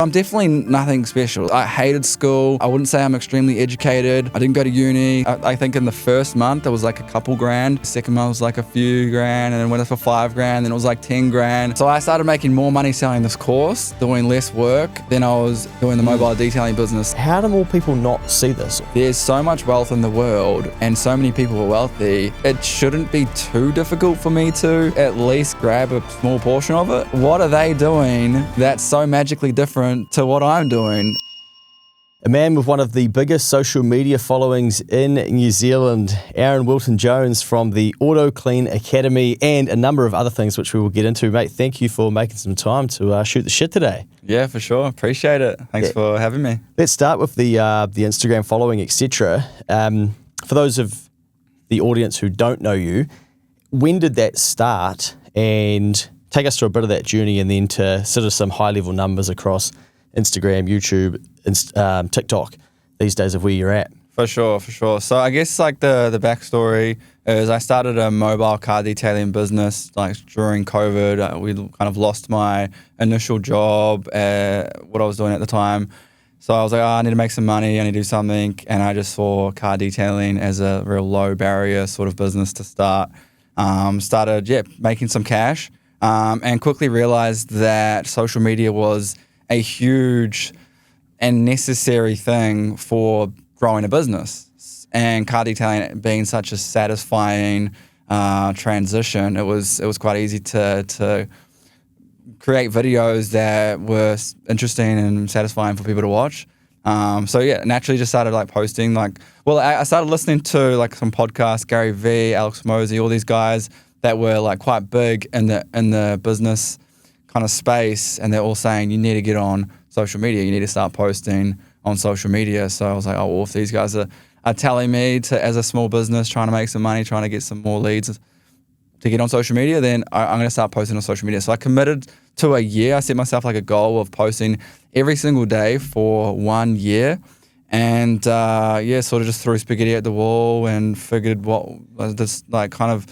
I'm definitely nothing special. I hated school. I wouldn't say I'm extremely educated. I didn't go to uni. I think in the first month it was like a couple grand. Second month was like a few grand, and then went up for 5 grand, then it was like 10 grand. So I started making more money selling this course, doing less work than I was doing the mobile detailing business. How do more people not see this? There's so much wealth in the world and so many people are wealthy. It shouldn't be too difficult for me to at least grab a small portion of it. What are they doing that's so magically different to what I'm doing? A man with one of the biggest social media followings in New Zealand, Aaron Wilton-Jones from the Auto Clean Academy, and a number of other things which we will get into. Mate, thank you for making some time to shoot the shit today. Yeah, for sure. Appreciate it. Thanks for having me. Let's start with the Instagram following, etc. For those of the audience who don't know you, when did that start? And take us through a bit of that journey, and then to sort of some high-level numbers across Instagram, YouTube, TikTok these days of where you're at. For sure. So I guess like the backstory is I started a mobile car detailing business like during COVID. We kind of lost my initial job, what I was doing at the time. So I was like, I need to make some money, I need to do something. And I just saw car detailing as a real low barrier sort of business to start. Started making some cash. And quickly realized that social media was a huge and necessary thing for growing a business. And car detailing being such a satisfying transition, it was quite easy to create videos that were interesting and satisfying for people to watch. Naturally just started like posting I started listening to like some podcasts, Gary Vee, Alex Mosey, all these guys that were like quite big in the business kind of space, and they're all saying you need to get on social media, you need to start posting on social media. So I was like, oh, well, if these guys are telling me to, as a small business trying to make some money, trying to get some more leads to get on social media, then I'm going to start posting on social media. So I committed to a year. I set myself like a goal of posting every single day for 1 year. And sort of just threw spaghetti at the wall and figured what this like kind of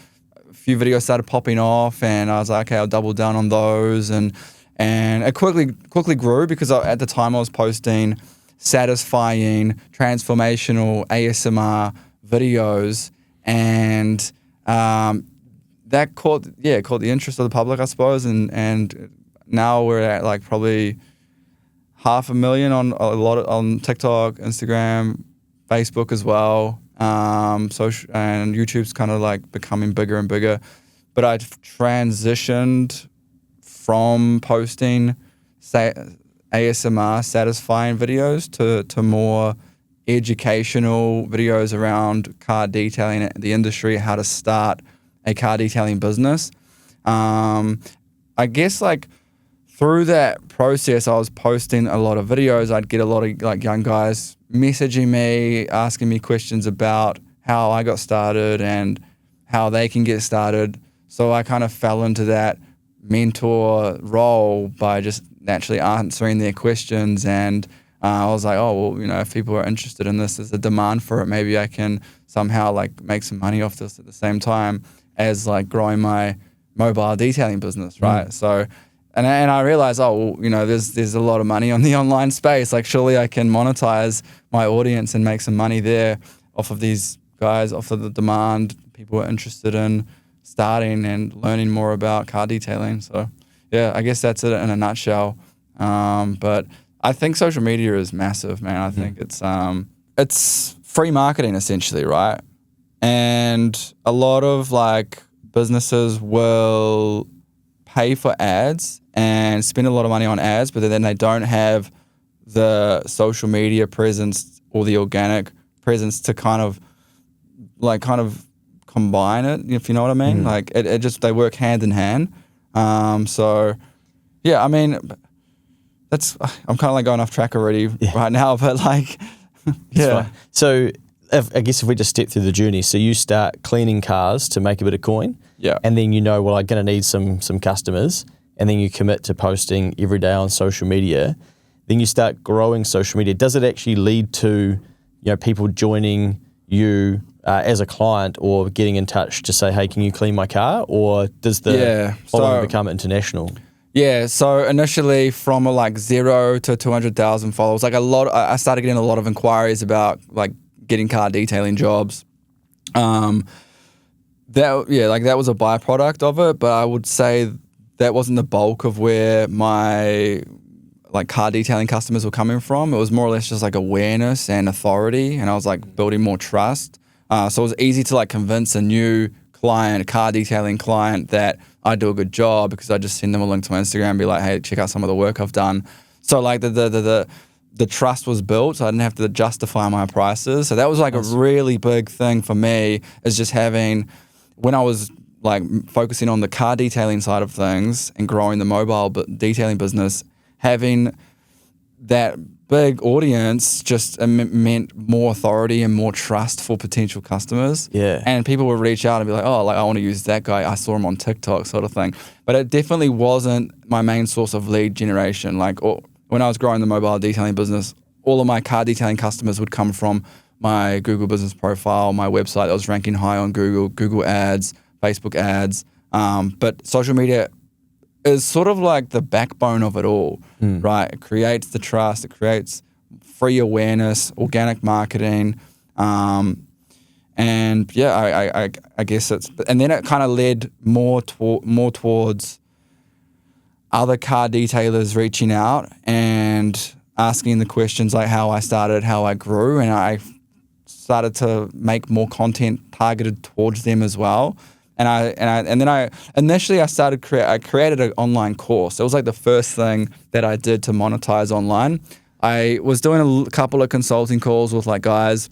few videos started popping off, and I was like, okay, I'll double down on those, and it quickly grew because at the time I was posting satisfying, transformational ASMR videos, and that caught the interest of the public, I suppose, and now we're at like probably 500,000 on TikTok, Instagram, Facebook as well. Social and YouTube's kind of like becoming bigger and bigger, but I've transitioned from posting ASMR satisfying videos to more educational videos around car detailing, the industry, how to start a car detailing business. I guess like through that process, I was posting a lot of videos. I'd get a lot of like young guys messaging me, asking me questions about how I got started and how they can get started. So I kind of fell into that mentor role by just naturally answering their questions. And I was like, oh, well, if people are interested in this, there's a demand for it. Maybe I can somehow like make some money off this at the same time as like growing my mobile detailing business, right? So, and I realized, there's a lot of money on the online space. Like, surely I can monetize my audience and make some money there off of these guys, off of the demand. People are interested in starting and learning more about car detailing. So, yeah, I guess that's it in a nutshell. But I think social media is massive, man. I think it's free marketing essentially, right? And a lot of like businesses will pay for ads and spend a lot of money on ads, but then they don't have the social media presence or the organic presence to kind of combine it, if you know what I mean. Like it just, they work hand in hand. So yeah, I mean, I'm kind of like going off track already right now, but like, yeah. So I guess if we just step through the journey, so you start cleaning cars to make a bit of coin, and then I'm going to need some customers, and then you commit to posting every day on social media. Then you start growing social media. Does it actually lead to people joining you as a client or getting in touch to say, hey, can you clean my car? Or does the following become international? Yeah, so initially from like 0 to 200,000 followers, like I started getting a lot of inquiries about like getting car detailing jobs. That was a byproduct of it, but I would say that wasn't the bulk of where my like car detailing customers were coming from. It was more or less just like awareness and authority, and I was like building more trust. So it was easy to like convince a new client, a car detailing client, that I do a good job because I just send them a link to my Instagram and be like, hey, check out some of the work I've done. So like the trust was built, so I didn't have to justify my prices. So that was like a really big thing for me, is just having, when I was like focusing on the car detailing side of things and growing the mobile detailing business, having that big audience just meant more authority and more trust for potential customers. Yeah. And people would reach out and be like, oh, like I want to use that guy. I saw him on TikTok, sort of thing. But it definitely wasn't my main source of lead generation. Like when I was growing the mobile detailing business, all of my car detailing customers would come from my Google business profile, my website that was ranking high on Google ads, Facebook ads. But social media is sort of like the backbone of it all, right? It creates the trust, it creates free awareness, organic marketing, and yeah, I guess and then it kind of led more towards other car detailers reaching out and asking the questions like how I started, how I grew, and I started to make more content targeted towards them as well. And then I initially I created an online course. It was like the first thing that I did to monetize online. I was doing a couple of consulting calls with like guys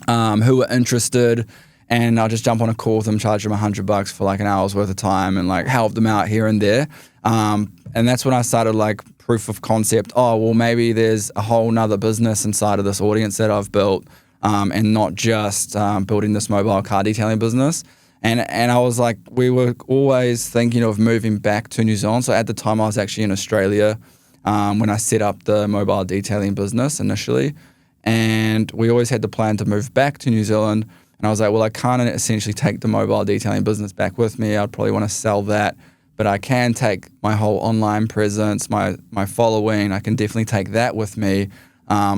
who were interested, and I'll just jump on a call with them, charge them $100 for like an hour's worth of time, and like help them out here and there. And that's when I started like proof of concept. Oh, well, maybe there's a whole nother business inside of this audience that I've built, and not just building this mobile car detailing business. And I was like, we were always thinking of moving back to New Zealand. So at the time I was actually in Australia when I set up the mobile detailing business initially. And we always had the plan to move back to New Zealand. And I was like, well, I can't essentially take the mobile detailing business back with me. I'd probably want to sell that. But I can take my whole online presence, my following. I can definitely take that with me.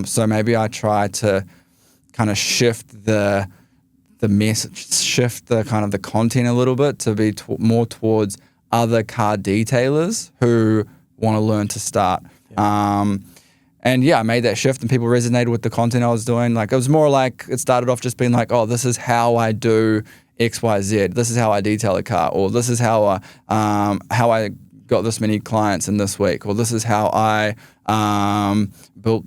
So maybe I try to kind of shift the message, shift the kind of the content a little bit to be more towards other car detailers who want to learn to start. And yeah, I made that shift and people resonated with the content I was doing. Like it was more like, it started off just being like, oh, this is how I do X, Y, Z. This is how I detail a car, or this is how I got this many clients in this week, or this is how I built,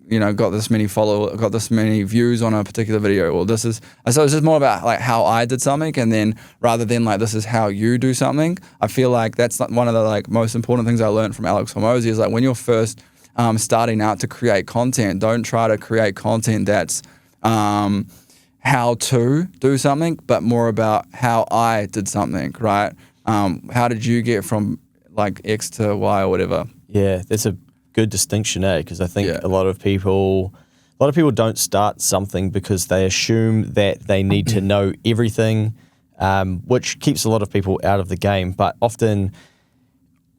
got this many views on a particular video, or this is, so it's just more about like how I did something, and then rather than like, this is how you do something. I feel like that's not one of the like most important things I learned from Alex Hormozi is like when you're first starting out to create content, don't try to create content that's how to do something, but more about how I did something, right? How did you get from like X to Y or whatever? Yeah, that's a good distinction, because I think a lot of people don't start something because they assume that they need to know everything, which keeps a lot of people out of the game. But often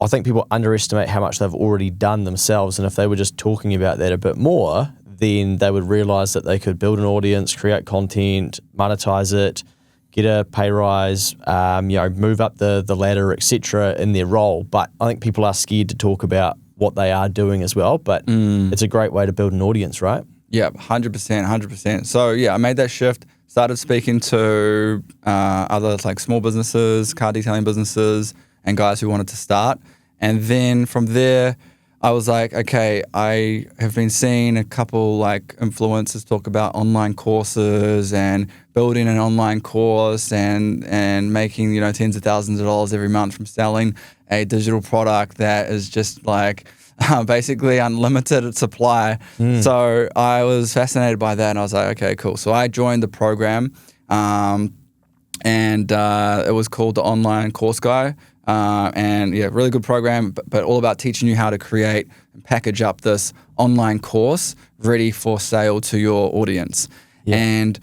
I think people underestimate how much they've already done themselves, and if they were just talking about that a bit more, then they would realize that they could build an audience, create content, monetize it, get a pay rise, move up the ladder, etc. in their role. But I think people are scared to talk about what they are doing as well, but it's a great way to build an audience, right? Yeah, 100%. So yeah, I made that shift, started speaking to other like small businesses, car detailing businesses, and guys who wanted to start. And then from there, I was like, okay, I have been seeing a couple like influencers talk about online courses and building an online course and making, tens of thousands of dollars every month from selling a digital product that is just like basically unlimited supply. So I was fascinated by that, and I was like, okay, cool. So I joined the program, and it was called the Online Course Guy. And yeah, really good program, but all about teaching you how to create and package up this online course ready for sale to your audience. Yeah. And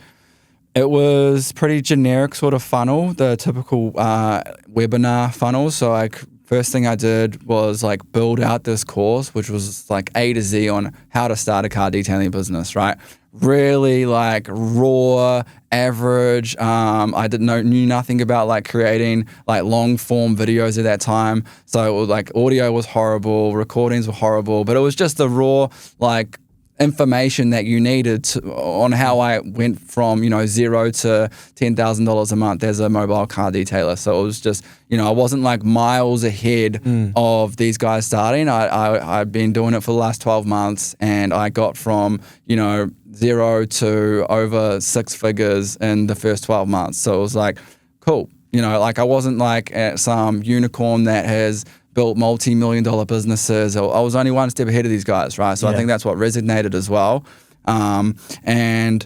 it was pretty generic sort of funnel, the typical webinar funnel. So I first thing I did was like build out this course, which was like A to Z on how to start a car detailing business, right? Really like raw, average. I knew nothing about like creating like long form videos at that time. So it was like audio was horrible, recordings were horrible, but it was just the raw like information that you needed on how I went from, $0 to $10,000 a month as a mobile car detailer. So it was just, I wasn't like miles ahead of these guys starting. I'd been doing it for the last 12 months and I got from, 0 to over 6 figures in the first 12 months. So it was like, cool. Like I wasn't like at some unicorn that has built multi-million-dollar businesses. I was only one step ahead of these guys, right? So I think that's what resonated as well. And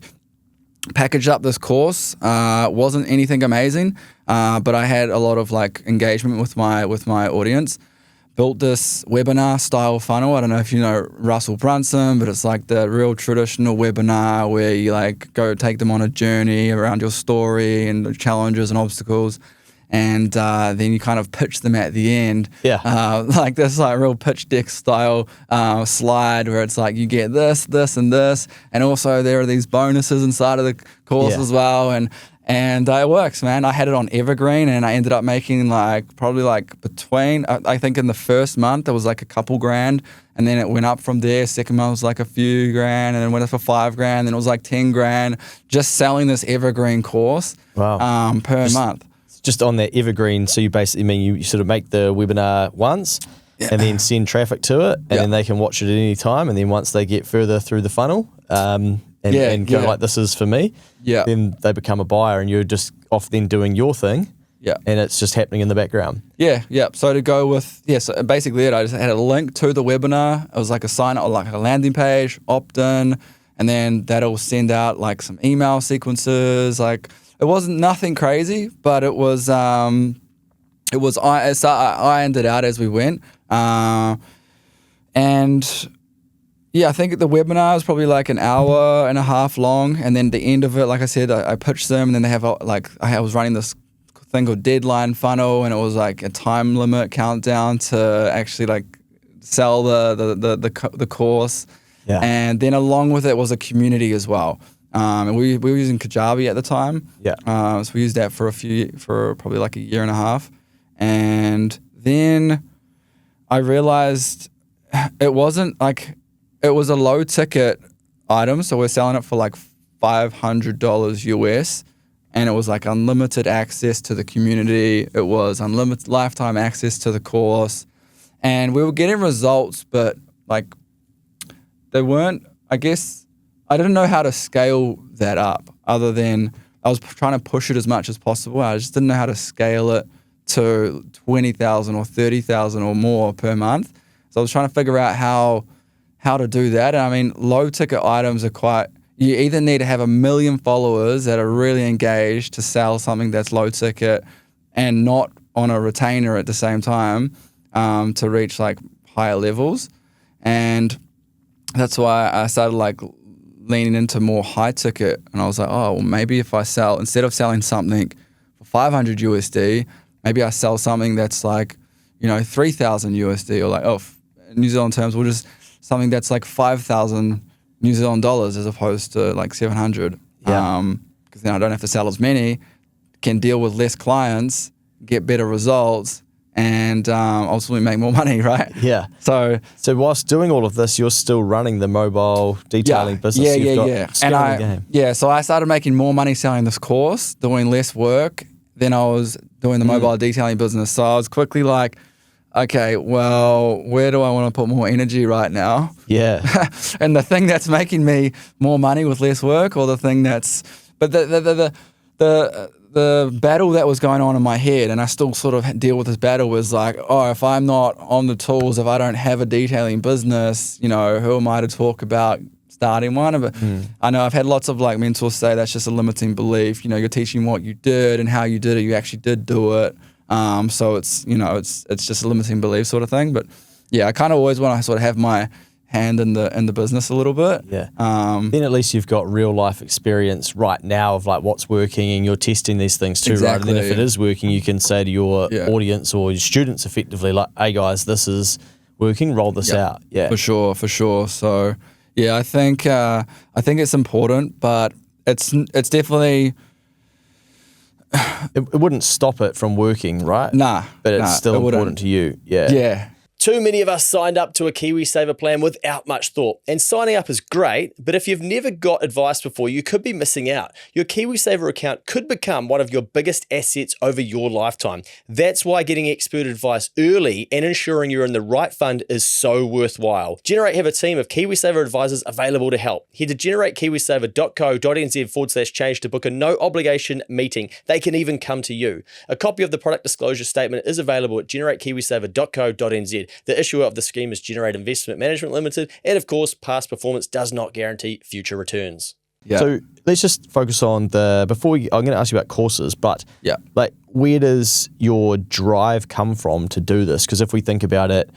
packaged up this course. Wasn't anything amazing, but I had a lot of like engagement with my audience. Built this webinar style funnel. I don't know if you know Russell Brunson, but it's like the real traditional webinar where you like go take them on a journey around your story and the challenges and obstacles. And then you kind of pitch them at the end. Yeah. Like this like real pitch deck style slide where it's like you get this, this, and this. And also there are these bonuses inside of the course as well. And it works, man. I had it on Evergreen and I ended up making like probably like between, I think in the first month it was like a couple grand. And then it went up from there. Second month was like a few grand and then went up for $5,000. Then it was like 10 grand just selling this Evergreen course per month. Just on that Evergreen, so you basically you sort of make the webinar once and then send traffic to it and then they can watch it at any time, and then once they get further through the funnel and go like, this is for me, then they become a buyer and you're just off then doing your thing and it's just happening in the background. So to go with, so basically I just had a link to the webinar. It was like a sign up, like a landing page, opt-in, and then that'll send out like some email sequences, like it wasn't nothing crazy, but it was I ironed it out as we went. And I think the webinar is probably like an hour and a half long. And then the end of it, like I said, I pitched them and then they have I was running this thing called deadline funnel and it was like a time limit countdown to actually like sell the course. Yeah. And then along with it was a community as well. And we were using Kajabi at the time. So we used that for probably like a year and a half. And then I realized it wasn't like, it was a low ticket item. So we're selling it for like $500 US. And it was like unlimited access to the community. It was unlimited lifetime access to the course. And we were getting results, but like they weren't, I guess, I didn't know how to scale that up other than I was trying to push it as much as possible. I just didn't know how to scale it to 20,000 or 30,000 or more per month. So I was trying to figure out how to do that. And I mean, low ticket items are you either need to have 1 million followers that are really engaged to sell something that's low ticket and not on a retainer at the same time to reach like higher levels. And that's why I started like leaning into more high ticket, and I was like, oh, well, maybe if I instead of selling something for 500 USD, maybe I sell something that's like, 3,000 USD or like, New Zealand terms, we'll just something that's like 5,000 New Zealand dollars as opposed to like 700. Because then I don't have to sell as many, can deal with less clients, get better results, and ultimately make more money, right? Yeah. So whilst doing all of this, you're still running the mobile detailing business. So I started making more money selling this course, doing less work than I was doing the mobile detailing business. So I was quickly like, okay, well, where do I want to put more energy right now? Yeah. And the thing that's making me more money with less work, or the thing that's, but the battle that was going on in my head, and I still sort of deal with this battle, was like, if I'm not on the tools, if I don't have a detailing business, who am I to talk about starting one? But I know I've had lots of like mentors say that's just a limiting belief. You're teaching what you did and how you did it. You actually did do it. So it's, it's just a limiting belief sort of thing. But yeah, I kind of always want to sort of have hand in the business a little bit. Yeah. Then at least you've got real life experience right now of like what's working, and you're testing these things too, right? And then if it is working, you can say to your audience or your students effectively like, hey guys, this is working, roll this out. Yeah. For sure. So yeah, I think it's important, but it's definitely it wouldn't stop it from working, right? Nah. But it's still important to you. Yeah. Yeah. Too many of us signed up to a KiwiSaver plan without much thought. And signing up is great, but if you've never got advice before, you could be missing out. Your KiwiSaver account could become one of your biggest assets over your lifetime. That's why getting expert advice early and ensuring you're in the right fund is so worthwhile. Generate have a team of KiwiSaver advisors available to help. Head to generatekiwisaver.co.nz/change to book a no obligation meeting. They can even come to you. A copy of the product disclosure statement is available at generatekiwisaver.co.nz. The issuer of the scheme is Generate Investment Management Limited, and of course, past performance does not guarantee future returns. Yeah. So let's just focus on I'm going to ask you about courses, but like where does your drive come from to do this? Because if we think about it,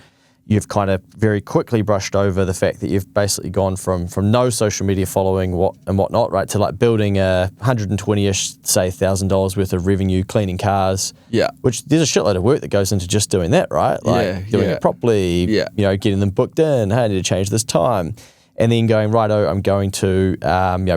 you've kind of very quickly brushed over the fact that you've basically gone from no social media following and whatnot, right, to like building a $120-ish, say $1,000 worth of revenue, cleaning cars. Yeah. Which there's a shitload of work that goes into just doing that, right? Like doing it properly, getting them booked in, hey, I need to change this time. And then going, righto, I'm going to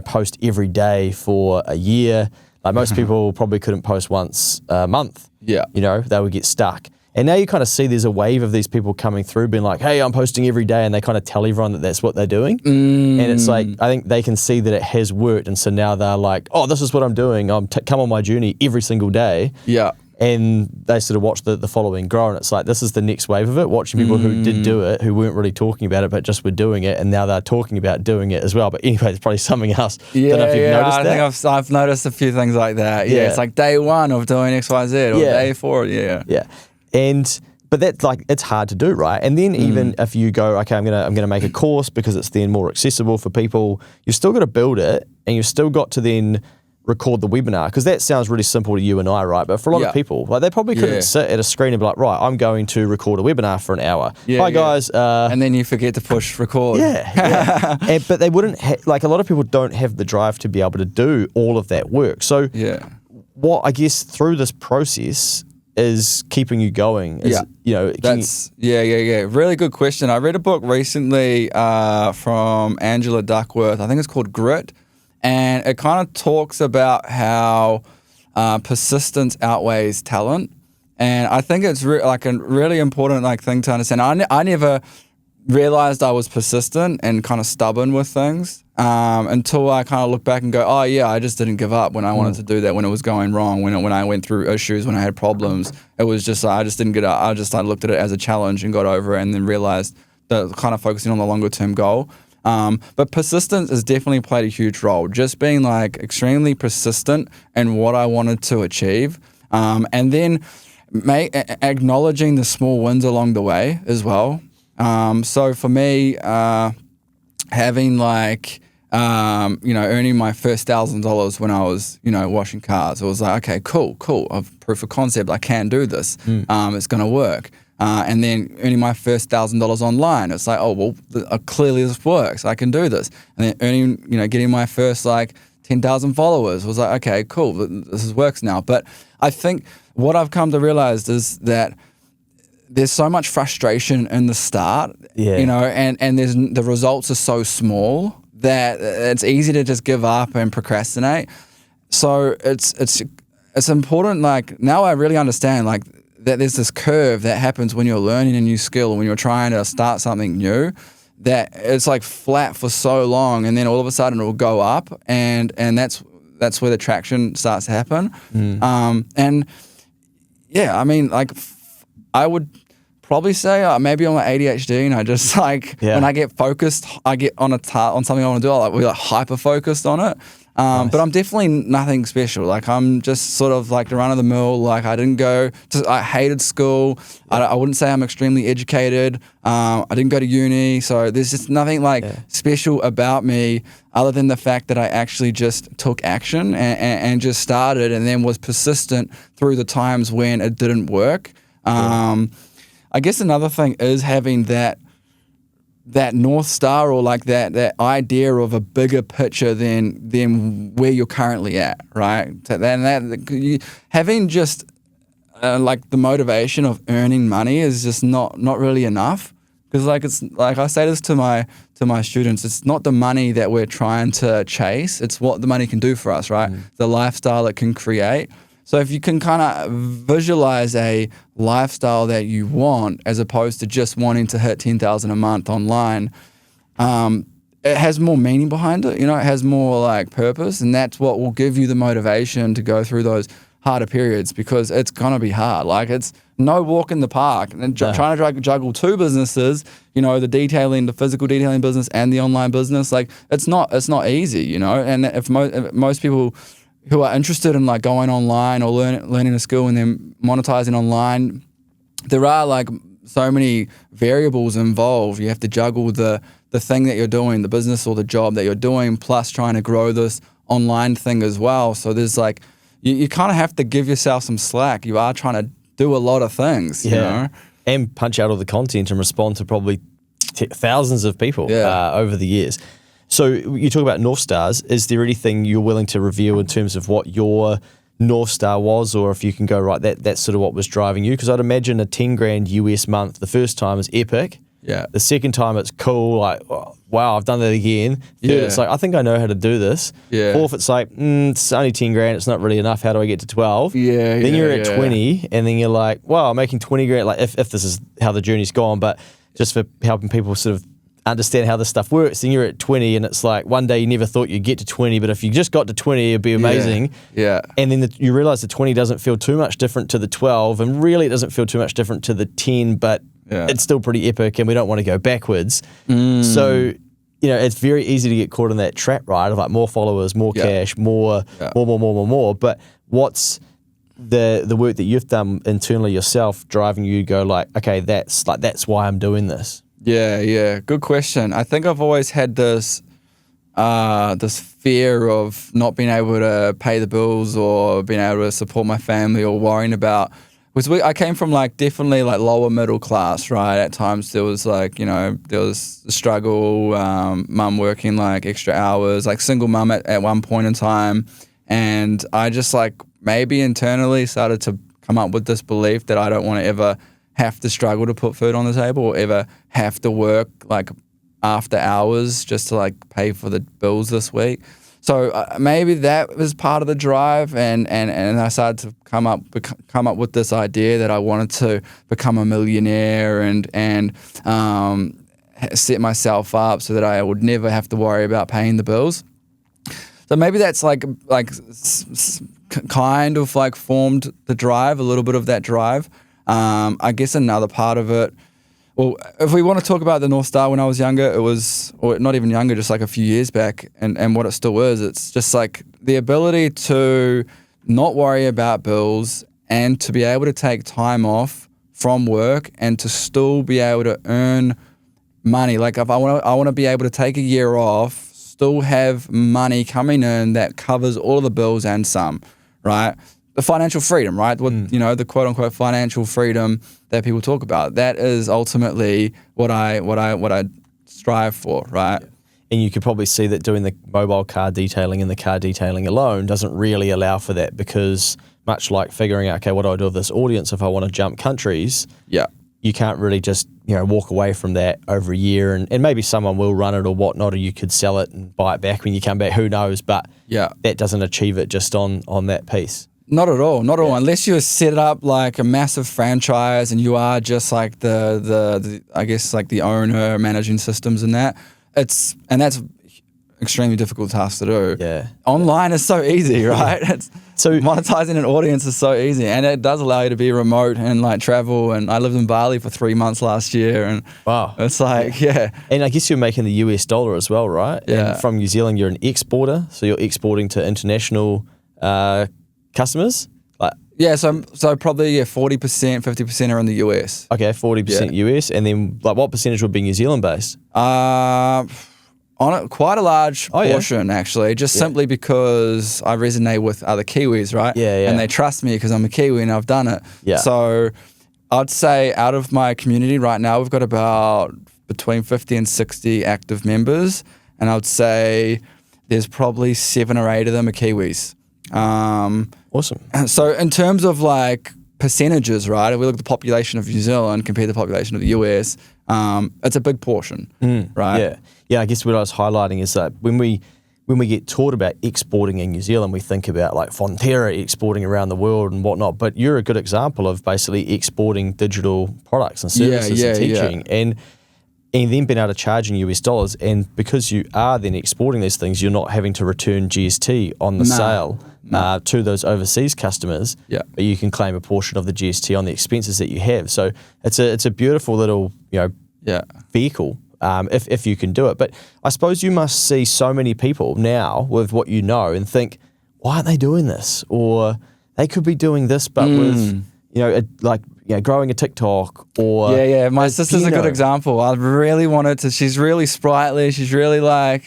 post every day for a year. Like most people probably couldn't post once a month. Yeah. They would get stuck. And now you kind of see there's a wave of these people coming through being like, hey, I'm posting every day. And they kind of tell everyone that that's what they're doing. And it's like, I think they can see that it has worked. And so now they're like, oh, this is what I'm doing. Come on my journey every single day. Yeah. And they sort of watch the following grow. And it's like, this is the next wave of it. Watching people who did do it, who weren't really talking about it, but just were doing it. And now they're talking about doing it as well. But anyway, it's probably something else. Yeah, Don't know if you've noticed that. I think I've noticed a few things like that. Yeah. It's like day one of doing X, Y, Z or day 4. Yeah. Yeah. But that's like, it's hard to do, right? And then even if you go, okay, I'm gonna make a course because it's then more accessible for people, you've still got to build it, and you've still got to then record the webinar, because that sounds really simple to you and I, right? But for a lot of people, like they probably couldn't sit at a screen and be like, right, I'm going to record a webinar for an hour. Hi guys. And then you forget to push record. But they wouldn't, like a lot of people don't have the drive to be able to do all of that work. So what I guess through this process is keeping you going? Really good question. I read a book recently from Angela Duckworth. I think it's called Grit, and it kind of talks about how persistence outweighs talent. And I think it's a really important thing to understand. I never realized I was persistent and kind of stubborn with things until I kind of look back and go, oh yeah, I just didn't give up when I wanted to do that, when it was going wrong, when I went through issues, when I had problems. It was just, I just didn't get up. I looked at it as a challenge and got over it, and then realized that kind of focusing on the longer term goal. But persistence has definitely played a huge role. Just being extremely persistent in what I wanted to achieve. And then acknowledging the small wins along the way as well. So for me, having earning my first $1,000 when I was, washing cars, it was like, okay, cool. I've proof of concept. I can do this. It's going to work. And then earning my first $1,000 online, it's like, oh, well, clearly this works. I can do this. And then earning, getting my first 10,000 followers was like, okay, cool. This works now. But I think what I've come to realize is that there's so much frustration in the start, and the results are so small that it's easy to just give up and procrastinate. So it's important. Now I really understand that there's this curve that happens when you're learning a new skill, when you're trying to start something new, that it's flat for so long, and then all of a sudden it will go up, and that's where the traction starts to happen. I would probably say maybe I'm ADHD, and I just when I get focused, I get on something I want to do. We're hyper focused on it. Nice. But I'm definitely nothing special. I'm just sort of the run of the mill. I didn't go to, I hated school. I wouldn't say I'm extremely educated. I didn't go to uni. So there's just nothing special about me other than the fact that I actually just took action and just started, and then was persistent through the times when it didn't work. I guess another thing is having that that North Star or like that idea of a bigger picture than where you're currently at, right? So then having just like the motivation of earning money is just not really enough. Because like it's like I say this to my students, it's not the money that we're trying to chase, it's what the money can do for us, right? The lifestyle it can create. So if you can kind of visualize a lifestyle that you want as opposed to just wanting to hit 10,000 a month online, it has more meaning behind it. You know, it has more like purpose, and that's what will give you the motivation to go through those harder periods, because it's gonna be hard. Like it's no walk in the park, and trying to juggle two businesses. You know, the physical detailing business and the online business. Like it's not easy. You know, and if most people who are interested in like going online or learning a skill and then monetizing online, there are like so many variables involved. You have to juggle the thing that you're doing, the business or the job that you're doing, plus trying to grow this online thing as well. So there's like, you kind of have to give yourself some slack. You are trying to do a lot of things, you know? And punch out all the content and respond to probably thousands of people over the years. So you talk about North Stars. Is there anything you're willing to reveal in terms of what your North Star was, or if you can go, right, that's sort of what was driving you? Because I'd imagine a 10 grand US month the first time is epic. Yeah. The second time it's cool, like, oh, wow, I've done that again. Third, it's like, I think I know how to do this. Yeah. Fourth, it's like, it's only 10 grand, it's not really enough. How do I get to 12? Then you're at 20, and then you're like, wow, I'm making 20 grand. Like, if this is how the journey's gone, but just for helping people sort of understand how this stuff works, then you're at 20, and it's like one day you never thought you'd get to 20, but if you just got to 20, it'd be amazing. Yeah. And then you realize the 20 doesn't feel too much different to the 12, and really it doesn't feel too much different to the 10, but it's still pretty epic, and we don't want to go backwards. So, you know, it's very easy to get caught in that trap, right? Of like more followers, more cash, more. But what's the work that you've done internally yourself driving you to go like, okay, that's why I'm doing this? Yeah. Good question. I think I've always had this fear of not being able to pay the bills or being able to support my family, or worrying about. I came from like definitely like lower middle class, right? At times there was like, you know, there was a struggle, mum working like extra hours, like single mum at one point in time. And I just like maybe internally started to come up with this belief that I don't want to ever have to struggle to put food on the table, or ever have to work like after hours just to like pay for the bills this week. So maybe that was part of the drive, and I started to come up with this idea that I wanted to become a millionaire and set myself up so that I would never have to worry about paying the bills. So maybe that's kind of like formed the drive, a little bit of that drive. I guess another part of it, well, if we want to talk about the North Star when I was younger, it was, or not even younger, just like a few years back, and what it still is, it's just like the ability to not worry about bills and to be able to take time off from work and to still be able to earn money. Like if I want to be able to take a year off, still have money coming in that covers all of the bills and some, right? The financial freedom, right? You know, the quote unquote financial freedom that people talk about. That is ultimately what I strive for, right? Yeah. And you could probably see that doing the mobile car detailing and the car detailing alone doesn't really allow for that, because much like figuring out, okay, what do I do with this audience if I want to jump countries? Yeah. You can't really just, you know, walk away from that over a year, and maybe someone will run it or whatnot, or you could sell it and buy it back when you come back, who knows? But that doesn't achieve it just on that piece. Not at all. Unless you set up like a massive franchise and you are just like the I guess like the owner, managing systems and that. That's extremely difficult task to do. Yeah. Online is so easy, right? So monetizing an audience is so easy, and it does allow you to be remote and like travel. And I lived in Bali for 3 months last year, and wow, it's like And I guess you're making the US dollar as well, right? Yeah. And from New Zealand, you're an exporter, so you're exporting to international customers. So probably 40%, 50% are in the US. Okay, 40% US, and then like what percentage would be New Zealand based? Quite a large portion, actually, just simply because I resonate with other Kiwis, right? Yeah. And they trust me because I'm a Kiwi and I've done it. Yeah. So I'd say out of my community right now, we've got about between 50 and 60 active members, and I would say there's probably 7 or 8 of them are Kiwis. Awesome. So in terms of like percentages, right? If we look at the population of New Zealand compared to the population of the US, it's a big portion, right? Yeah. I guess what I was highlighting is that when we get taught about exporting in New Zealand, we think about like Fonterra exporting around the world and whatnot. But you're a good example of basically exporting digital products and services and teaching, and then being able to charge in US dollars. And because you are then exporting these things, you're not having to return GST on the sale to those overseas customers. Yeah. But you can claim a portion of the GST on the expenses that you have. So it's a beautiful little vehicle. If you can do it. But I suppose you must see so many people now with what you know and think, why aren't they doing this? Or they could be doing this, but with, growing a TikTok or... Yeah. My sister's a good example. I really wanted to... She's really sprightly. She's really like...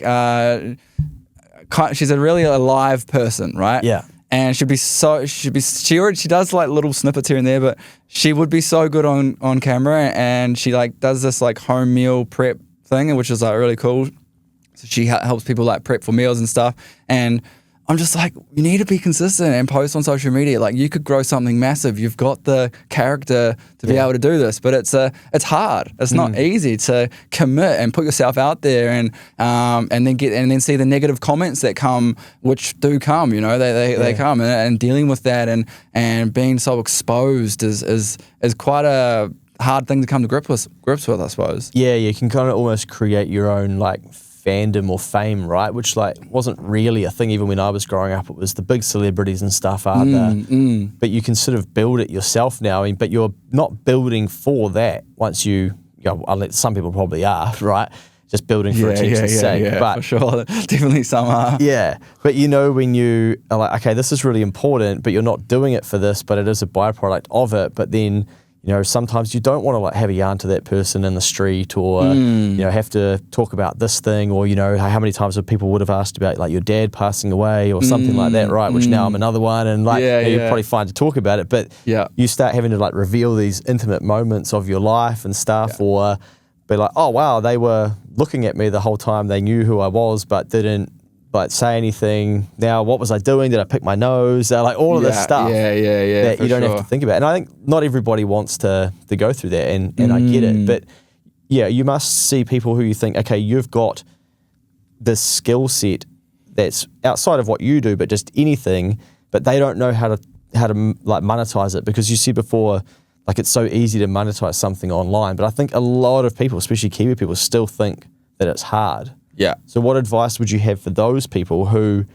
she's a really alive person, right? Yeah. And she does like little snippets here and there, but she would be so good on camera, and she like does this like home meal prep thing, which is like really cool. So she helps people like prep for meals and stuff. And I'm just like, you need to be consistent and post on social media. Like you could grow something massive. You've got the character to be able to do this, but it's hard. It's not easy to commit and put yourself out there and then see the negative comments that come, which do come. They come, and dealing with that and being so exposed is quite a hard thing to come to grips with, I suppose. Yeah, you can kind of almost create your own like fandom or fame, right? Which like wasn't really a thing even when I was growing up. It was the big celebrities and stuff are there. But you can sort of build it yourself now, but you're not building for that once some people probably are, right? Just building for attention's sake. Yeah, but for sure. Definitely some are. Yeah. But when you are like, okay, this is really important, but you're not doing it for this, but it is a byproduct of it. But then sometimes you don't want to like have a yarn to that person in the street or, have to talk about this thing or, how many times people would have asked about like your dad passing away or something like that, right? Which now I'm another one and like, you're probably fine to talk about it, but you start having to like reveal these intimate moments of your life and stuff or be like, oh wow, they were looking at me the whole time. They knew who I was, but didn't like say anything. Now, what was I doing? Did I pick my nose? Like all of this stuff that you don't have to think about. And I think not everybody wants to go through that, and I get it. But you must see people who you think, okay, you've got this skill set that's outside of what you do, but just anything, but they don't know how to like monetize it, because you said before, like it's so easy to monetize something online. But I think a lot of people, especially Kiwi people, still think that it's hard. Yeah. So what advice would you have for those people who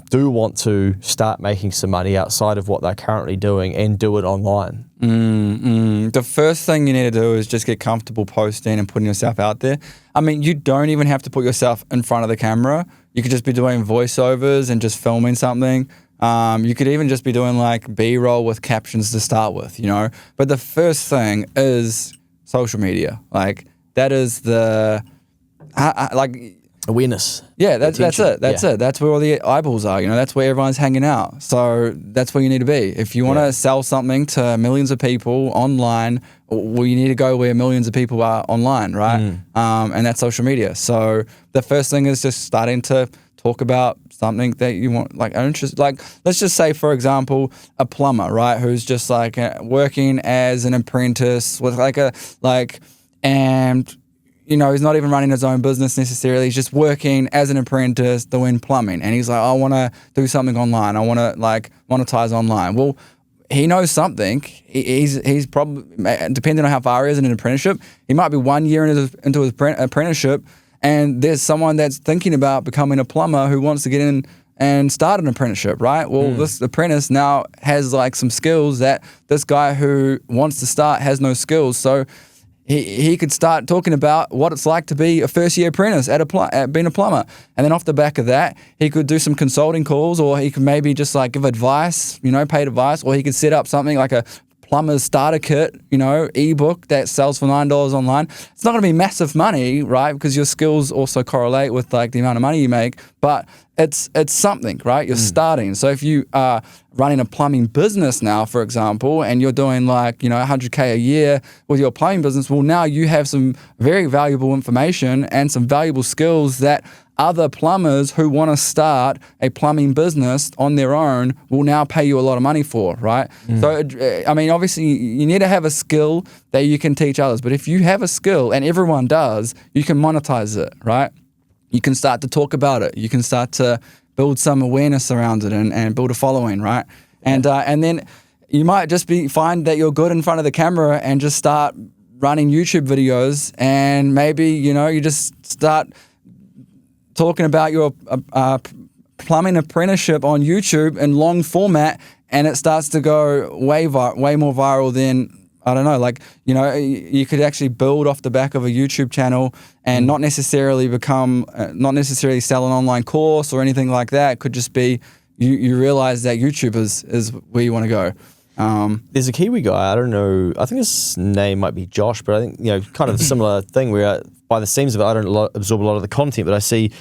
do want to start making some money outside of what they're currently doing and do it online? The first thing you need to do is just get comfortable posting and putting yourself out there. I mean, you don't even have to put yourself in front of the camera. You could just be doing voiceovers and just filming something. You could even just be doing like B-roll with captions to start with, But the first thing is social media. Like that is the... awareness. Yeah, that's it. That's it. That's where all the eyeballs are. That's where everyone's hanging out. So that's where you need to be. If you want to sell something to millions of people online, well, you need to go where millions of people are online, right? And that's social media. So the first thing is just starting to talk about something that you want, like interest. Like let's just say, for example, a plumber, right? Who's just like working as an apprentice with he's not even running his own business necessarily. He's just working as an apprentice doing plumbing. And he's like, I want to do something online. I want to like monetize online. Well, he knows something. He's probably, depending on how far he is in an apprenticeship, he might be 1 year into his apprenticeship, and there's someone that's thinking about becoming a plumber who wants to get in and start an apprenticeship, right? Well, this apprentice now has like some skills that this guy who wants to start has no skills. So he could start talking about what it's like to be a first-year apprentice at being a plumber. And then off the back of that, he could do some consulting calls, or he could maybe just like give advice, paid advice, or he could set up something like a plumber's starter kit, ebook that sells for $9 online. It's not going to be massive money, right? Because your skills also correlate with like the amount of money you make, but it's something, right? You're starting. So if you are running a plumbing business now, for example, and you're doing like, $100K a year with your plumbing business, well, now you have some very valuable information and some valuable skills that other plumbers who want to start a plumbing business on their own will now pay you a lot of money for, right? So, obviously you need to have a skill that you can teach others. But if you have a skill, and everyone does, you can monetize it, right? You can start to talk about it. You can start to build some awareness around it and build a following, right? And then you might just find that you're good in front of the camera and just start running YouTube videos, and maybe, you just start talking about your plumbing apprenticeship on YouTube in long format, and it starts to go way more viral than, I don't know, like, you could actually build off the back of a YouTube channel and not necessarily sell an online course or anything like that. It could just be you realize that YouTube is where you want to go. There's a Kiwi guy, I don't know, I think his name might be Josh, but I think, kind of a similar thing where by the seams of it, I don't absorb a lot of the content, but I see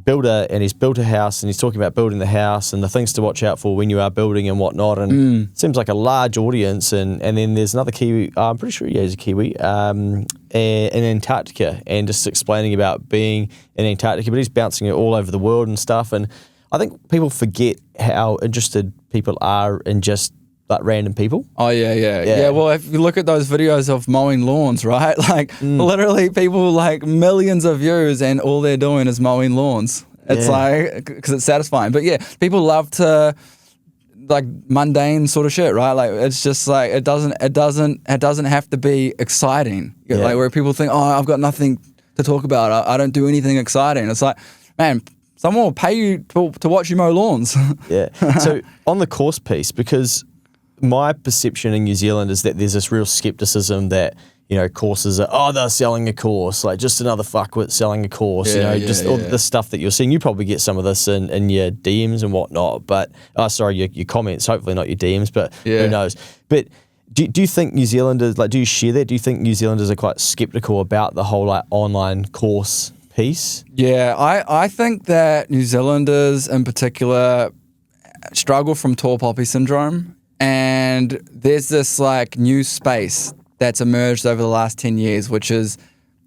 builder and he's built a house and he's talking about building the house and the things to watch out for when you are building and whatnot, and it seems like a large audience. And then there's another Kiwi, I'm pretty sure he is a Kiwi, in Antarctica, and just explaining about being in Antarctica, but he's bouncing it all over the world and stuff. And I think people forget how interested people are in just like random people. Oh, yeah. Well, if you look at those videos of mowing lawns, right? Like literally people like millions of views and all they're doing is mowing lawns. It's like, because it's satisfying. But yeah, people love to like mundane sort of shit, right? Like it's just like, it doesn't have to be exciting. Like where people think, oh, I've got nothing to talk about. I don't do anything exciting. It's like, man, someone will pay you to watch you mow lawns. So on the course piece, because my perception in New Zealand is that there's this real skepticism that, courses are, they're selling a course, like just another fuckwit selling a course, all the stuff that you're seeing. You probably get some of this in your DMs and whatnot, but, your comments, hopefully not your DMs, but who knows. But do you think New Zealanders, do you share that? Do you think New Zealanders are quite skeptical about the whole online course piece? Yeah, I think that New Zealanders in particular struggle from tall poppy syndrome. And there's this like new space that's emerged over the last 10 years, which is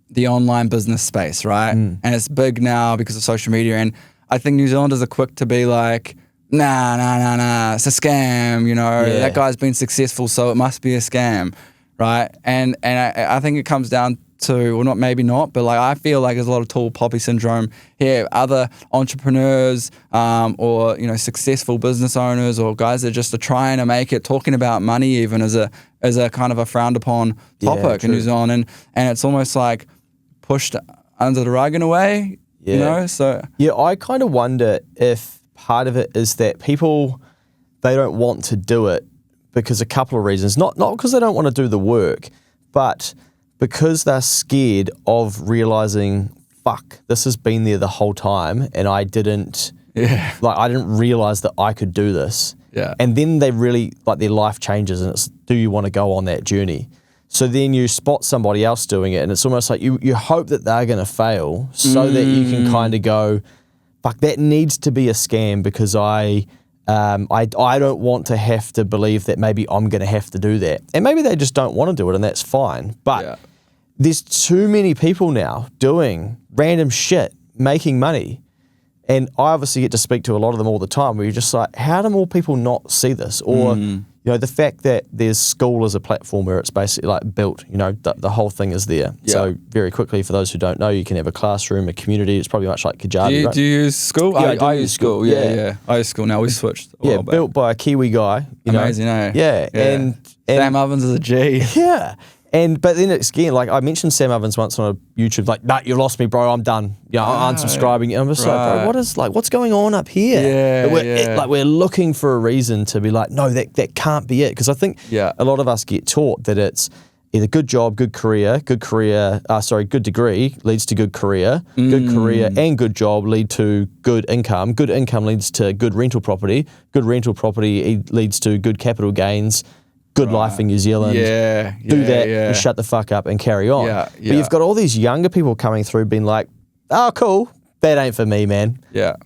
the online business space, right? And it's big now because of social media. And I think New Zealanders are quick to be like, nah, it's a scam, that guy's been successful, so it must be a scam, right? And I think it comes down to, well, maybe not, but like I feel like there's a lot of tall poppy syndrome here. Other entrepreneurs or successful business owners or guys that just are trying to make it, talking about money even as a kind of a frowned upon topic in New Zealand, and it's almost like pushed under the rug in a way, so I kind of wonder if part of it is that people, they don't want to do it because a couple of reasons, not because they don't want to do the work, but because they're scared of realizing, fuck, this has been there the whole time and I didn't realize that I could do this. Yeah. And then they really, their life changes and it's, do you want to go on that journey? So then you spot somebody else doing it and it's almost like you hope that they're going to fail so that you can kind of go, fuck, that needs to be a scam because I don't want to have to believe that maybe I'm going to have to do that. And maybe they just don't want to do it and that's fine. But there's too many people now doing random shit, making money. And I obviously get to speak to a lot of them all the time where you're just like, how do more people not see this? Or, the fact that there's school as a platform where it's basically like built, the whole thing is there. Yeah. So very quickly, for those who don't know, you can have a classroom, a community. It's probably much like Kajabi, right? Do you use school? Yeah, I use school. Yeah. I use school now. We switched. Built by a Kiwi guy. Amazing, eh? Yeah. And Sam Ovens is a G. Yeah. But then it's again, like I mentioned Sam Ovens once on a YouTube, like, nah, you lost me, bro, I'm done. I'm unsubscribing. And I'm just like, bro, what's going on up here? We're looking for a reason to be like, no, that can't be it. Because I think a lot of us get taught that it's either good job, good degree leads to good career and good job lead to good income leads to good rental property leads to good capital gains, good life in New Zealand. Do that and shut the fuck up and carry on. But you've got all these younger people coming through being like, oh, cool. That ain't for me, man.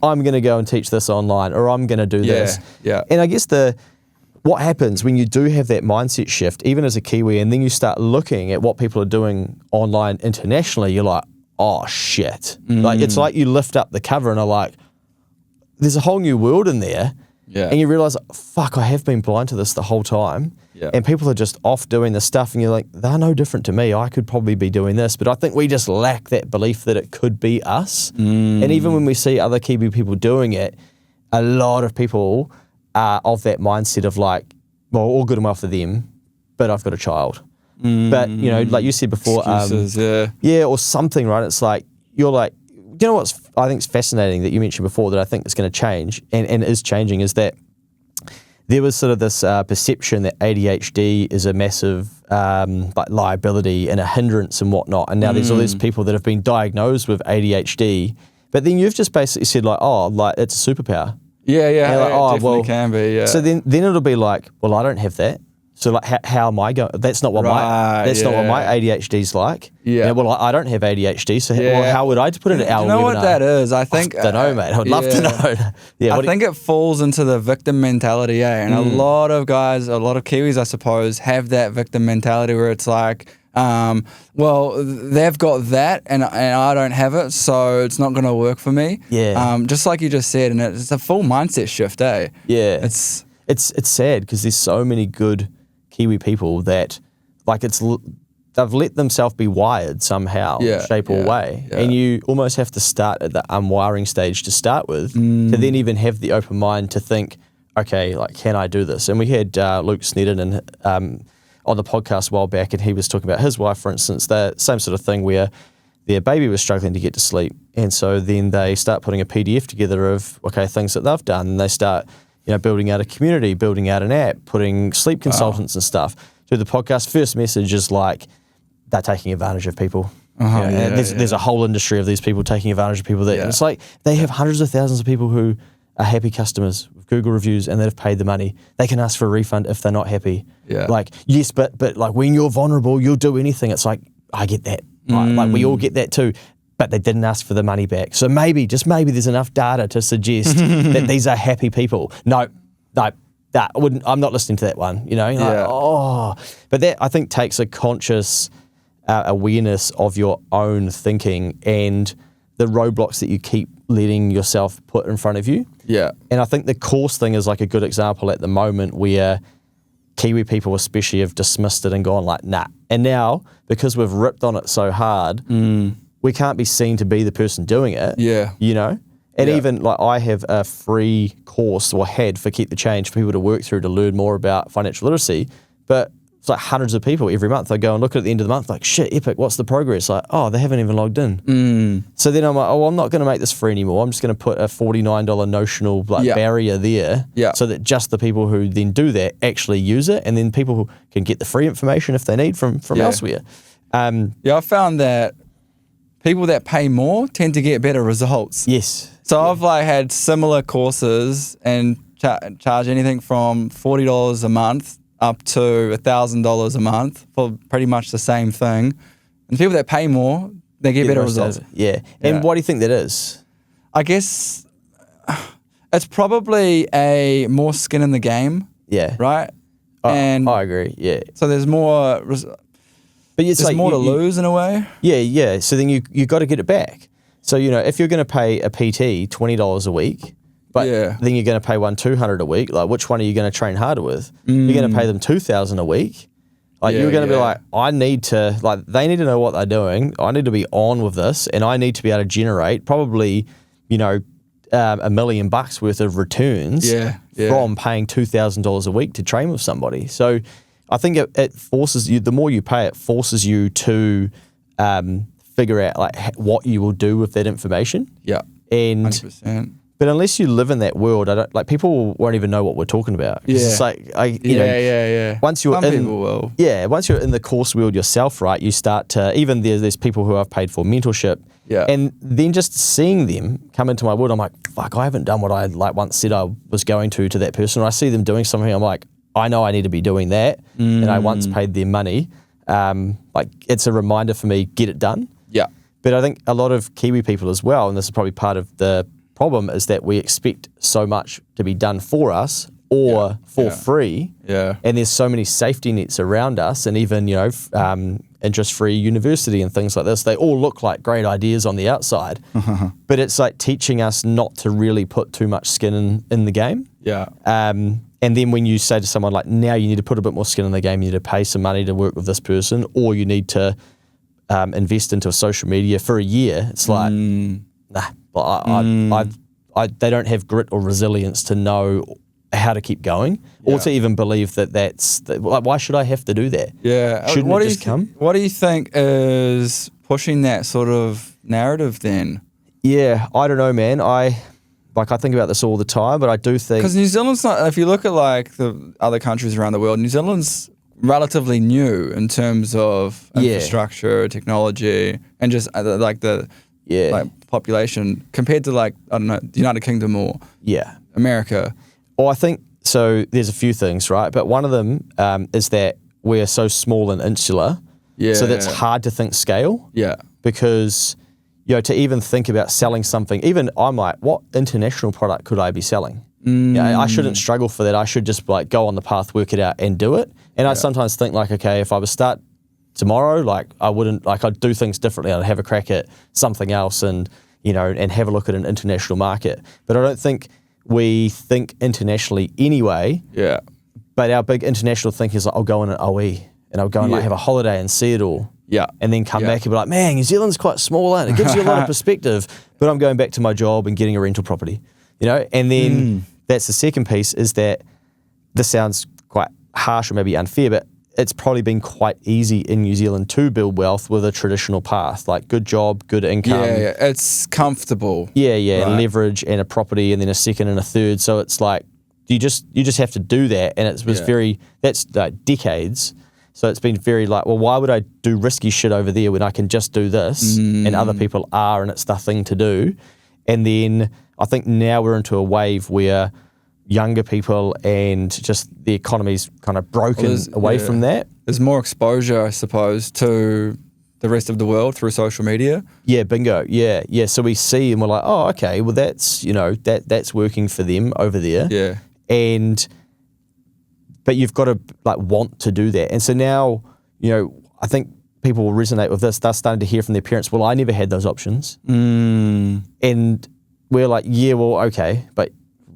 I'm going to go and teach this online, or I'm going to do this. And I guess what happens when you do have that mindset shift, even as a Kiwi, and then you start looking at what people are doing online internationally, you're like, oh shit. Like, it's like you lift up the cover and are like, there's a whole new world in there. And you realize, fuck, I have been blind to this the whole time. And people are just off doing this stuff, and you're like, they're no different to me. I could probably be doing this. But I think we just lack that belief that it could be us. And even when we see other Kiwi people doing it, a lot of people are of that mindset of like, well, all good and well for them, but I've got a child. But, you know, like you said before, excuses, or something, right? It's like, you're like, you know what's I think is fascinating that you mentioned before that I think is going to change and is changing is that there was sort of this perception that ADHD is a massive like liability and a hindrance and whatnot. And now there's all these people that have been diagnosed with ADHD, but then you've just basically said like, oh, like it's a superpower. Like, it definitely can be. So then it'll be like, well, I don't have that. So like, how am I going? That's not what my ADHD's like. Well, I don't have ADHD, so how would I put it at our You know webinar? what that is? I think I don't know, mate. I would love to know. I think it falls into the victim mentality, and a lot of guys, a lot of Kiwis, I suppose, have that victim mentality where it's like, well, they've got that, and I don't have it, so it's not going to work for me. Just like you just said, and it's a full mindset shift, It's sad because there's so many good Kiwi people that like they've let themselves be wired somehow, shape or way, and you almost have to start at the unwiring stage to start with to then even have the open mind to think, okay, like, can I do this? And we had Luke Snedden on the podcast a while back, and he was talking about his wife, for instance, the same sort of thing where their baby was struggling to get to sleep, and so then they start putting a PDF together of things that they've done, and they start building out a community, building out an app, putting sleep consultants and stuff through the podcast. First message is like, they're taking advantage of people. There's a whole industry of these people taking advantage of people. That and it's like, they have hundreds of thousands of people who are happy customers with Google reviews and that have paid the money. They can ask for a refund if they're not happy. Like, yes, but like when you're vulnerable, you'll do anything. It's like, I get that. Like we all get that too. But they didn't ask for the money back. So maybe, just maybe, there's enough data to suggest that these are happy people. No, I'm not listening to that one, But that, I think, takes a conscious awareness of your own thinking and the roadblocks that you keep letting yourself put in front of you. And I think the course thing is like a good example at the moment where Kiwi people especially have dismissed it and gone like, nah. And now, because we've ripped on it so hard, we can't be seen to be the person doing it. And even like, I have a free course, or had, for Keep the Change, for people to work through to learn more about financial literacy. But it's like hundreds of people every month. They go and look at the end of the month, like, shit, epic, what's the progress? Like, oh, they haven't even logged in. So then I'm like, oh, I'm not going to make this free anymore. I'm just going to put a $49 notional barrier there, so that just the people who then do that actually use it, and then people who can get the free information if they need from elsewhere. I found that people that pay more tend to get better results. So I've like had similar courses and charge anything from $40 a month up to $1,000 a month for pretty much the same thing. And people that pay more, they get better results. And why do you think that is? I guess it's probably a more skin in the game. Right? And I agree. So there's more... But it's like more to lose in a way. So then you got to get it back. So if you're going to pay a PT $20 a week, but then you're going to pay one $200 a week, like which one are you going to train harder with? You're going to pay them $2,000 a week. Like you're going to be like, I need to, like, they need to know what they're doing. I need to be on with this, and I need to be able to generate probably, $1 million worth of returns from paying $2,000 a week to train with somebody. So I think it forces you, the more you pay, it forces you to figure out like what you will do with that information. And 100%. But unless you live in that world, people won't even know what we're talking about. It's like, once you're people will. Once you're in the course world yourself, right, you start to, even there's people who I've paid for mentorship. And then just seeing them come into my world, I'm like, fuck, I haven't done what I like once said I was going to that person. Or I see them doing something, I'm like, I know I need to be doing that, and I once paid them money. Like it's a reminder for me, get it done. Yeah. But I think a lot of Kiwi people as well, and this is probably part of the problem, is that we expect so much to be done for us or for free. Yeah. And there's so many safety nets around us, and even, interest-free university and things like this. They all look like great ideas on the outside, but it's like teaching us not to really put too much skin in the game. Yeah. And then when you say to someone like, now you need to put a bit more skin in the game, you need to pay some money to work with this person, or you need to invest into social media for a year, it's like, nah, they don't have grit or resilience to know how to keep going, or to even believe like, why should I have to do that? Yeah. Shouldn't it just come? What do you think is pushing that sort of narrative then? Yeah, I don't know, man. I think about this all the time, but I do think... Because New Zealand's not... If you look at like the other countries around the world, New Zealand's relatively new in terms of infrastructure, technology, and just like the population compared to like, I don't know, the United Kingdom or America. Well, I think, so there's a few things, right? But one of them is that we're so small and insular, so that's hard to think scale. Yeah. Because, to even think about selling something, even I'm like, what international product could I be selling? I shouldn't struggle for that. I should just like go on the path, work it out and do it. And I sometimes think like, okay, if I was start tomorrow, like I'd do things differently. I'd have a crack at something else and have a look at an international market. But I don't think we think internationally anyway. Yeah. But our big international thinking is like, I'll go on an OE and I'll go and like have a holiday and see it all. Yeah. And then come back and be like, man, New Zealand's quite small, and it gives you a lot of perspective. But I'm going back to my job and getting a rental property, And then that's the second piece, is that this sounds quite harsh or maybe unfair, but it's probably been quite easy in New Zealand to build wealth with a traditional path, like good job, good income. Yeah, it's comfortable. Yeah, and leverage and a property and then a second and a third. So it's like you just have to do that, and it was that's like decades. So it's been very like, well, why would I do risky shit over there when I can just do this and other people are, and it's the thing to do. And then I think now we're into a wave where younger people and just the economy's kind of broken away from that. There's more exposure, I suppose, to the rest of the world through social media. Yeah, bingo. Yeah. So we see and we're like, oh, okay, well that's, that's working for them over there. Yeah. But you've got to like want to do that. And so now, I think people will resonate with this. They're starting to hear from their parents, well, I never had those options. And we're like, yeah, well, okay, but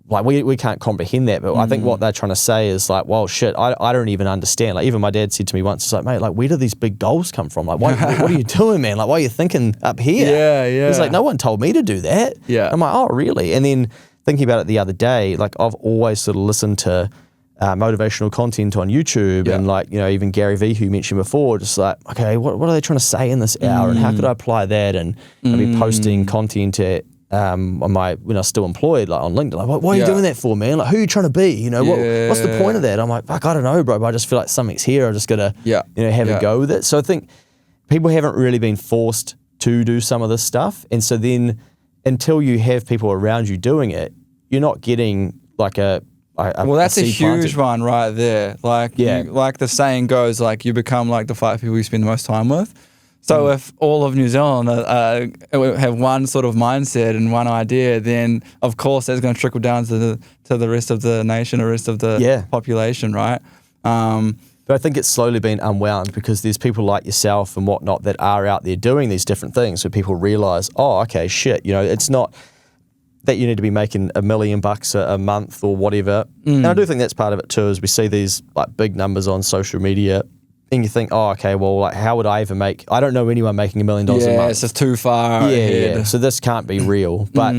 like we can't comprehend that. But I think what they're trying to say is like, well, shit, I don't even understand. Like even my dad said to me once, it's like, mate, like where do these big goals come from? Like what are you doing, man? Like why are you thinking up here? Yeah. He's like, no one told me to do that. Yeah. I'm like, oh, really? And then thinking about it the other day, like I've always sort of listened to motivational content on YouTube and like, even Gary Vee, who you mentioned before, just like, okay, what are they trying to say in this hour and how could I apply that? And I'd be posting content at when I was still employed, like on LinkedIn, like, why are you doing that for, man? Like, who are you trying to be? What's the point of that? I'm like, fuck, I don't know, bro, but I just feel like something's here. I just gotta, have a go with it. So I think people haven't really been forced to do some of this stuff. And so then until you have people around you doing it, you're not getting like well, that's a huge one right there. Like, like the saying goes, like you become like the 5 people you spend the most time with. So if all of New Zealand have one sort of mindset and one idea, then of course that's going to trickle down to the rest of the nation or rest of the population, right? But I think it's slowly been unwound because there's people like yourself and whatnot that are out there doing these different things, so people realise, oh, okay, shit, it's not that you need to be making $1 million a month or whatever. And I do think that's part of it too, as we see these like big numbers on social media. And you think, oh, okay, well, like, how would I ever I don't know anyone making $1 million a month. Yeah, it's just too far ahead. Yeah, so this can't be real. But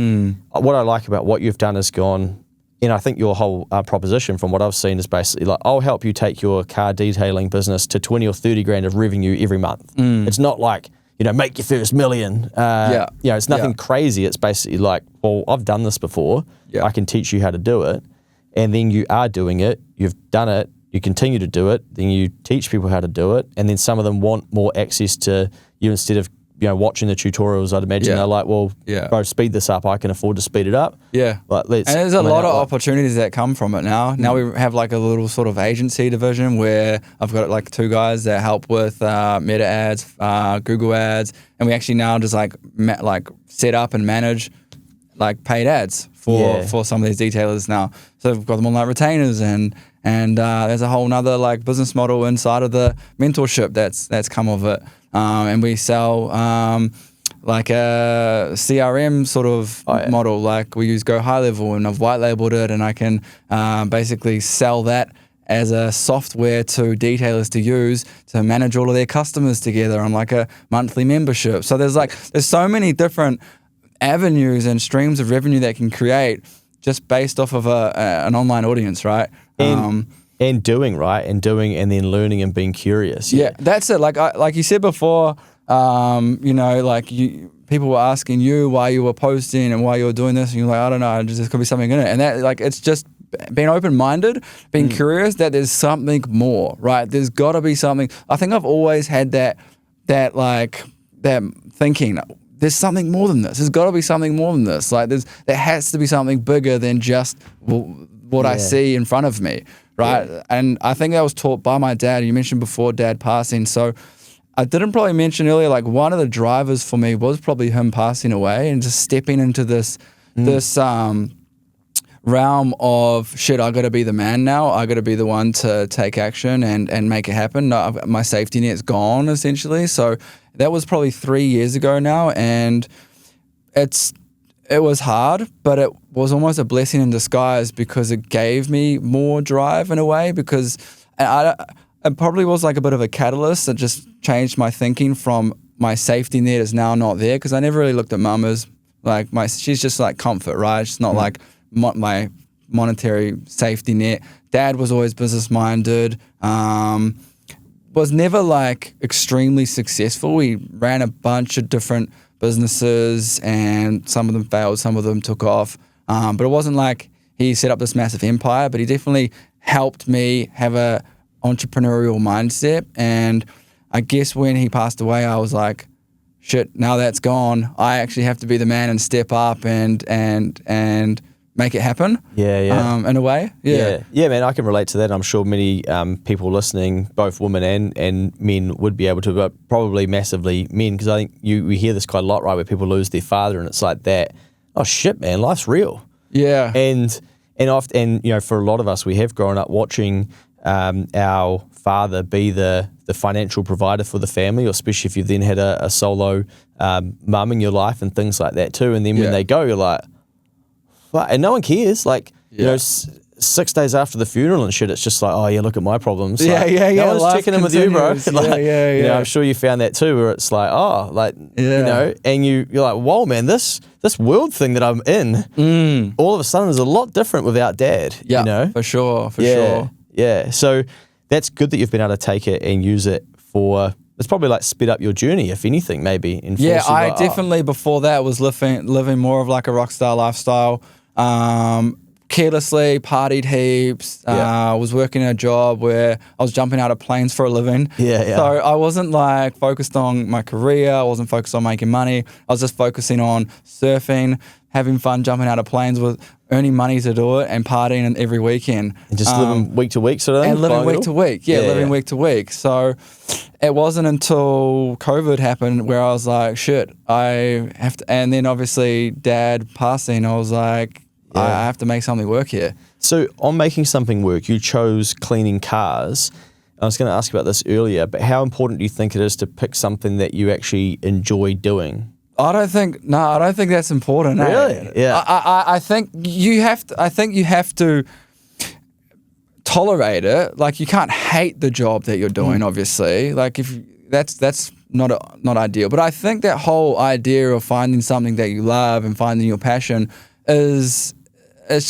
what I like about what you've done is gone, I think your whole proposition from what I've seen is basically like, I'll help you take your car detailing business to 20 or 30 grand of revenue every month. It's not like, make your first $1 million. It's nothing crazy. It's basically like, well, I've done this before. I can teach you how to do it. And then you are doing it. You've done it. You continue to do it, then you teach people how to do it, and then some of them want more access to you instead of watching the tutorials, I'd imagine they're like, well, bro, speed this up. I can afford to speed it up. Yeah. Like, and there's a lot of opportunities that come from it now. Now we have like a little sort of agency division where I've got like 2 guys that help with Meta ads, Google ads, and we actually now just like set up and manage like paid ads for some of these retailers now. So we've got them on like retainers and there's a whole nother like business model inside of the mentorship that's come of it. And we sell like a CRM sort of model. Like we use Go High Level, and I've white labeled it, and I can basically sell that as a software to detailers to use to manage all of their customers together on like a monthly membership. So there's so many different avenues and streams of revenue that can create just based off of an online audience, right? And doing, and then learning and being curious. Yeah, that's it. Like you said before, people were asking you why you were posting and why you were doing this, and you're like, I don't know, there could be something in it. And that, like, it's just being open-minded, being curious that there's something more, right? There's got to be something. I think I've always had that thinking. There's something more than this. There's got to be something more than this. Like there has to be something bigger than just what I see in front of me, right? Yeah. And I think that was taught by my dad. You mentioned before Dad passing. So I didn't probably mention earlier, like one of the drivers for me was probably him passing away and just stepping into this realm of shit. I got to be the man now. I got to be the one to take action and make it happen. No, my safety net's gone essentially. So that was probably 3 years ago now, and it was hard, but it was almost a blessing in disguise because it gave me more drive in a way, because it probably was like a bit of a catalyst that just changed my thinking from my safety net is now not there, because I never really looked at mum as like she's just like comfort, right? She's not like my monetary safety net. Dad was always business minded. Was never like extremely successful. We ran a bunch of different businesses and some of them failed, some of them took off. But it wasn't like he set up this massive empire, but he definitely helped me have a entrepreneurial mindset. And I guess when he passed away, I was like, shit, now that's gone. I actually have to be the man and step up and make it happen. In a way. Yeah, man, I can relate to that. I'm sure many people listening, both women and men, would be able to, but probably massively men, because I think we hear this quite a lot, right, where people lose their father and it's like that, oh shit, man, life's real. Yeah. And often, for a lot of us, we have grown up watching our father be the financial provider for the family, or especially if you've then had a solo mum in your life and things like that too. And then when they go, you're like, and no one cares. Like, 6 days after the funeral and shit, it's just like, oh yeah, look at my problems. Like, no one's Life checking in with you, bro. Like, I'm sure you found that too, where it's like, and you're like, whoa, man, this world thing that I'm in, all of a sudden is a lot different without Dad. Yeah, for sure. Yeah. So that's good that you've been able to take it and use it for. It's probably like sped up your journey, if anything, maybe. I definitely before that was living more of like a rock star lifestyle. Carelessly, partied heaps. Was working a job where I was jumping out of planes for a living. So I wasn't like focused on my career. I wasn't focused on making money. I was just focusing on surfing, having fun, jumping out of planes, with earning money to do it, and partying every weekend. And just living week to week sort of thing? And living week to week. Living week to week. So it wasn't until COVID happened where I was like, shit, I have to. And then obviously Dad passing, I was like, I have to make something work here. So on making something work, you chose cleaning cars. I was going to ask you about this earlier, but how important do you think it is to pick something that you actually enjoy doing? I don't think that's important. Really? Yeah. I think you have to tolerate it. Like, you can't hate the job that you're doing, obviously. Like, if that's not ideal. But I think that whole idea of finding something that you love and finding your passion is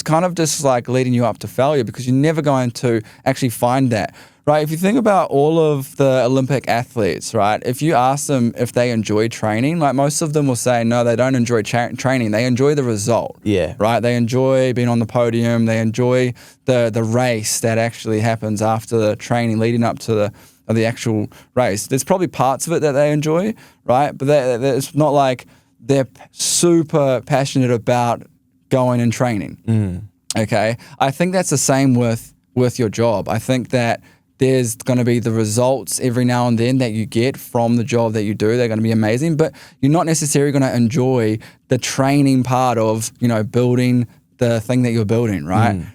kind of just like leading you up to failure, because you're never going to actually find that, right? If you think about all of the Olympic athletes, right? If you ask them if they enjoy training, like most of them will say, no, they don't enjoy training. They enjoy the result. Yeah. Right? They enjoy being on the podium. They enjoy the race that actually happens after the training leading up to the actual race. There's probably parts of it that they enjoy, right? But it's not like they're super passionate about going and training. Okay, I think that's the same with your job. I think that there's going to be the results every now and then that you get from the job that you do. They're going to be amazing, but you're not necessarily going to enjoy the training part of, building the thing that you're building, right?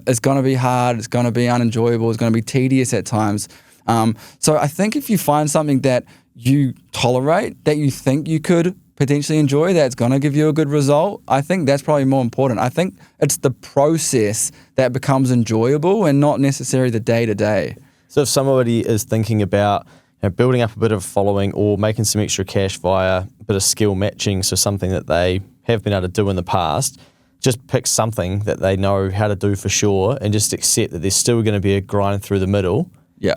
It's going to be hard. It's going to be unenjoyable. It's going to be tedious at times. So I think if you find something that you tolerate, that you think you could potentially enjoy, that's going to give you a good result, I think that's probably more important. I think it's the process that becomes enjoyable and not necessarily the day-to-day. So if somebody is thinking about building up a bit of a following or making some extra cash via a bit of skill matching, so something that they have been able to do in the past, just pick something that they know how to do for sure and just accept that there's still going to be a grind through the middle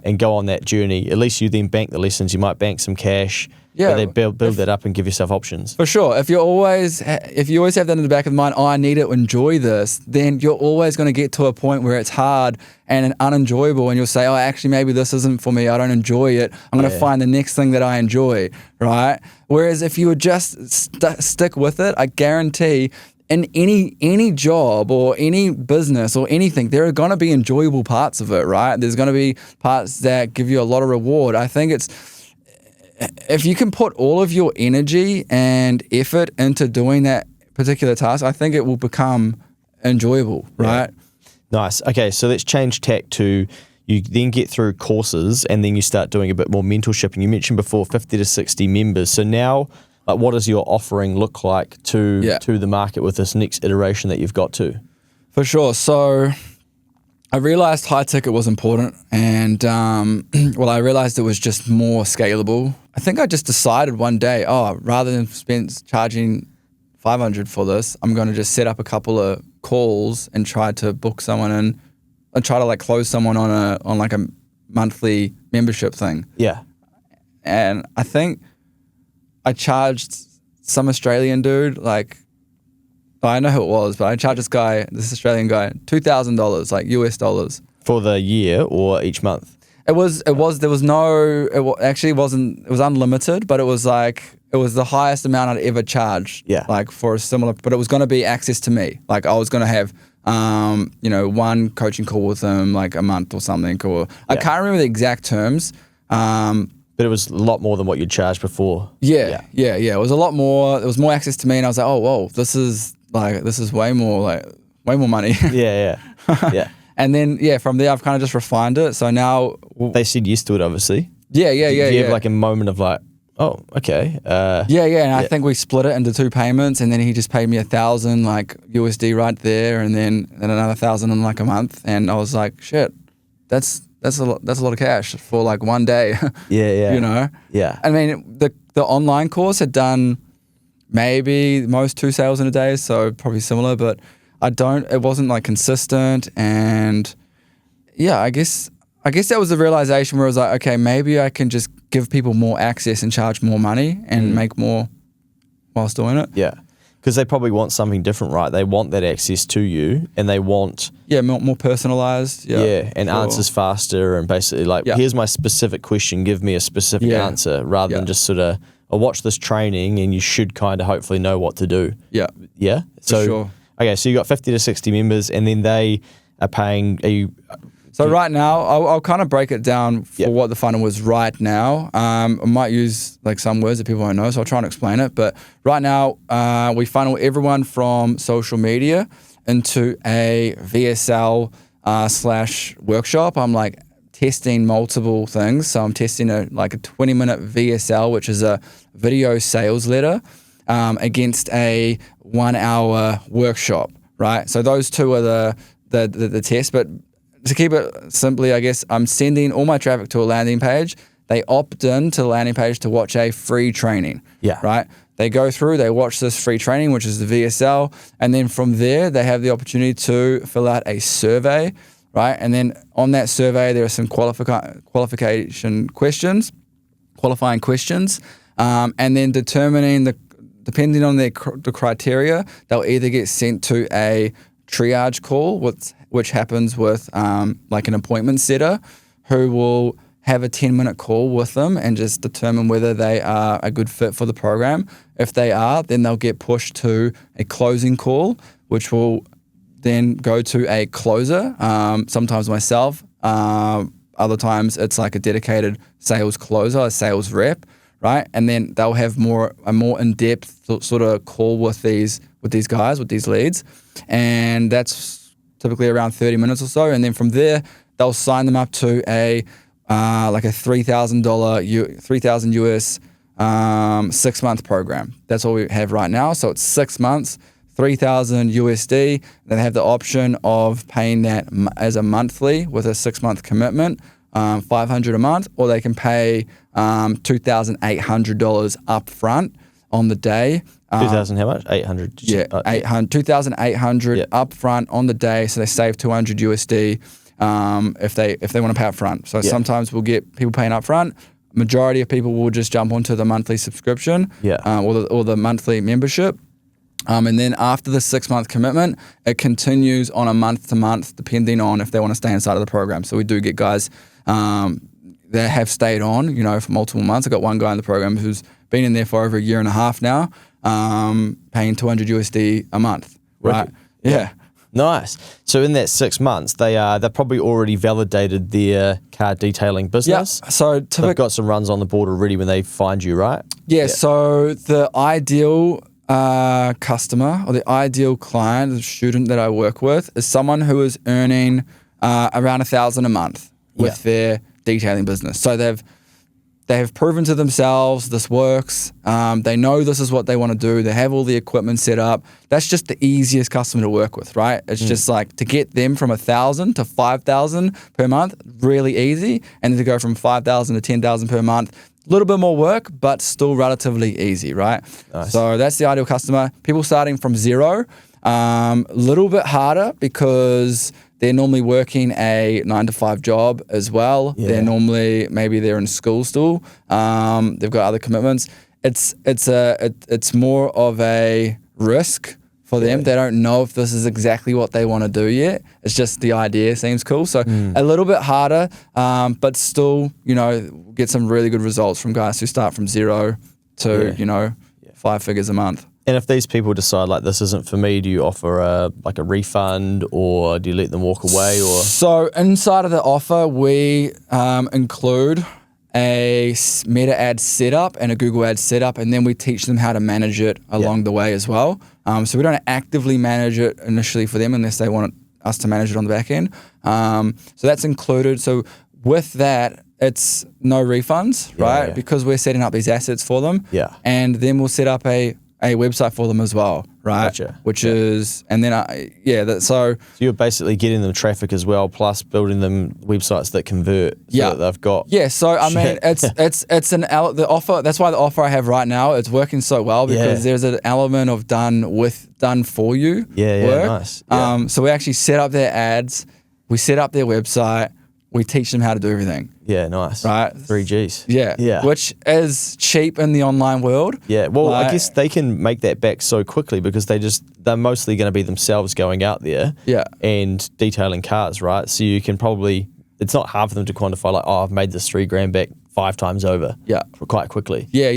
and go on that journey. At least you then bank the lessons. You might bank some cash, but then build that up and give yourself options. For sure. If you always have that in the back of the mind, I need to enjoy this, then you're always going to get to a point where it's hard and unenjoyable, and you'll say, actually, maybe this isn't for me. I don't enjoy it. I'm going to find the next thing that I enjoy, right? Whereas if you would just stick with it, I guarantee in any job or any business or anything, there are going to be enjoyable parts of it, right? There's going to be parts that give you a lot of reward. I think if you can put all of your energy and effort into doing that particular task, I think it will become enjoyable, right? Nice. Okay, so let's change tack to you then get through courses and then you start doing a bit more mentorship. And you mentioned before 50 to 60 members. So now, what does your offering look like to the market with this next iteration that you've got to? For sure. So I realized high ticket was important, and I realized it was just more scalable. I think I just decided one day, rather than charging $500 for this, I'm going to just set up a couple of calls and try to book someone in and try to close someone on a monthly membership thing. Yeah. And I think I charged some Australian dude, I know who it was, but I charged this Australian guy, $2,000, US dollars. For the year or each month? It was unlimited, but it was the highest amount I'd ever charged. Yeah. For a similar, but it was going to be access to me. I was going to have, one coaching call with him, a month or something. I can't remember the exact terms. But it was a lot more than what you'd charged before. Yeah. It was a lot more. There was more access to me, and I was like, oh, whoa, this is way more money. Yeah. And then, from there, I've kind of just refined it. So now they said yes to it, obviously. Yeah. Do you have a moment of oh, okay. And I think we split it into 2 payments, and then he just paid me $1,000 USD right there, and then another $1,000 in a month, and I was like, shit, that's a lot of cash for 1 day. Yeah. Yeah. I mean, the online course had done maybe most 2 sales in a day, so probably similar, but it wasn't consistent, and I guess that was the realization where I was like, okay, maybe I can just give people more access and charge more money and make more whilst doing it. Yeah. Because they probably want something different, right? They want that access to you, and they want more personalized. And answers faster, and basically here's my specific question, give me a specific answer, rather than just sort of watch this training and you should kind of hopefully know what to do. Yeah. So sure. Okay, so you got 50 to 60 members, and then they are paying. So right now, I'll kind of break it down for what the funnel was right now. I might use some words that people won't know, so I'll try and explain it. But right now, we funnel everyone from social media into a VSL / workshop. I'm testing multiple things. So I'm testing a 20-minute VSL, which is a video sales letter, against a 1-hour workshop, right? So those two are the test. But to keep it simply, I guess I'm sending all my traffic to a landing page. They opt in to the landing page to watch a free training. Yeah. Right? They go through, they watch this free training, which is the VSL, and then from there, they have the opportunity to fill out a survey, right? And then on that survey, there are some qualifying questions, and then depending on the criteria, they'll either get sent to a triage call, which happens with an appointment setter who will have a 10-minute call with them and just determine whether they are a good fit for the program. If they are, then they'll get pushed to a closing call, which will then go to a closer, sometimes myself. Other times it's like a dedicated sales closer, a sales rep, right? And then they'll have a more in-depth sort of call with these guys, with these leads. And that's typically around 30 minutes or so. And then from there, they'll sign them up to a like a $3,000 US 6-month program. That's all we have right now. So it's 6 months, 3,000 USD. Then they have the option of paying that as a monthly with a 6-month commitment, $500 a month, or they can pay $2,800 up front on the day. 2,000 how much? 800. Yeah, 2,800 up front on the day. So they save 200 USD if they want to pay up front. So sometimes we'll get people paying up front. Majority of people will just jump onto the monthly subscription or the monthly membership. And then after the 6-month commitment, it continues on a month to month, depending on if they want to stay inside of the program. So we do get guys that have stayed on, for multiple months. I got one guy in the program who's been in there for over a year and a half now, paying 200 USD a month. Right? Yeah. Nice. So in that 6 months, they've probably already validated their car detailing business. Yeah. So they've got some runs on the board already when they find you, right? Yeah. So the ideal customer or the ideal client, the student that I work with, is someone who is earning around $1,000 a month with their detailing business. So they have proven to themselves this works. They know this is what they want to do. They have all the equipment set up. That's just the easiest customer to work with, right? It's just like to get them from 1,000 to 5,000 per month, really easy, and then to go from 5,000 to 10,000 per month. A little bit more work, but still relatively easy, right? Nice. So that's the ideal customer. People starting from zero, little bit harder because they're normally working a 9-to-5 job as well. Yeah. They're normally, maybe they're in school still. They've got other commitments. It's more of a risk for them. They don't know if this is exactly what they want to do yet. It's just the idea seems cool. So a little bit harder, but still, get some really good results from guys who start from zero to, 5 figures a month. And if these people decide like this isn't for me, do you offer a refund, or do you let them walk away? Or so inside of the offer, we include a Meta ad setup and a Google ad setup, and then we teach them how to manage it along the way as well. So we don't actively manage it initially for them unless they want us to manage it on the back end. So that's included. So with that, it's no refunds, right? Because we're setting up these assets for them. Yeah. And then we'll set up a website for them as well, right? Gotcha. Which is, and then, so you're basically getting them traffic as well, plus building them websites that convert so that they've got. Yeah, so I mean, the offer, that's why the offer I have right now, it's working so well because there's an element of done for you work. Nice. Yeah. So we actually set up their ads, we set up their website, we teach them how to do everything. Yeah, nice. Right? 3Gs. Yeah. Which is cheap in the online world. Yeah. Well, I guess they can make that back so quickly because they're mostly going to be themselves going out there and detailing cars, right? So you can probably, it's not hard for them to quantify like, I've made this $3,000 back 5 times over. Yeah. Quite quickly. Yeah,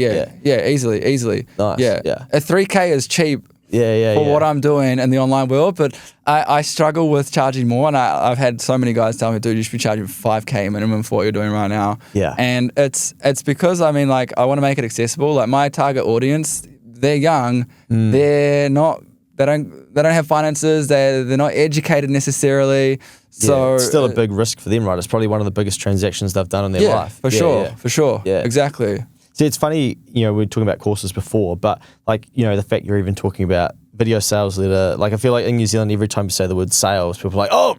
easily. Nice. Yeah. A 3K is cheap. For what I'm doing in the online world, but I struggle with charging more, and I've had so many guys tell me, dude, you should be charging $5K minimum for what you're doing right now. Yeah. And it's because, I mean, like, I want to make it accessible. Like, my target audience, they're young, they don't have finances, they're not educated necessitaling. So it's still a big risk for them, right? It's probably one of the biggest transactions they've done in their life. For sure. Yeah, exactly. See, it's funny, we were talking about courses before, but the fact you're even talking about video sales letter, like I feel like in New Zealand, every time you say the word sales, people are like, oh,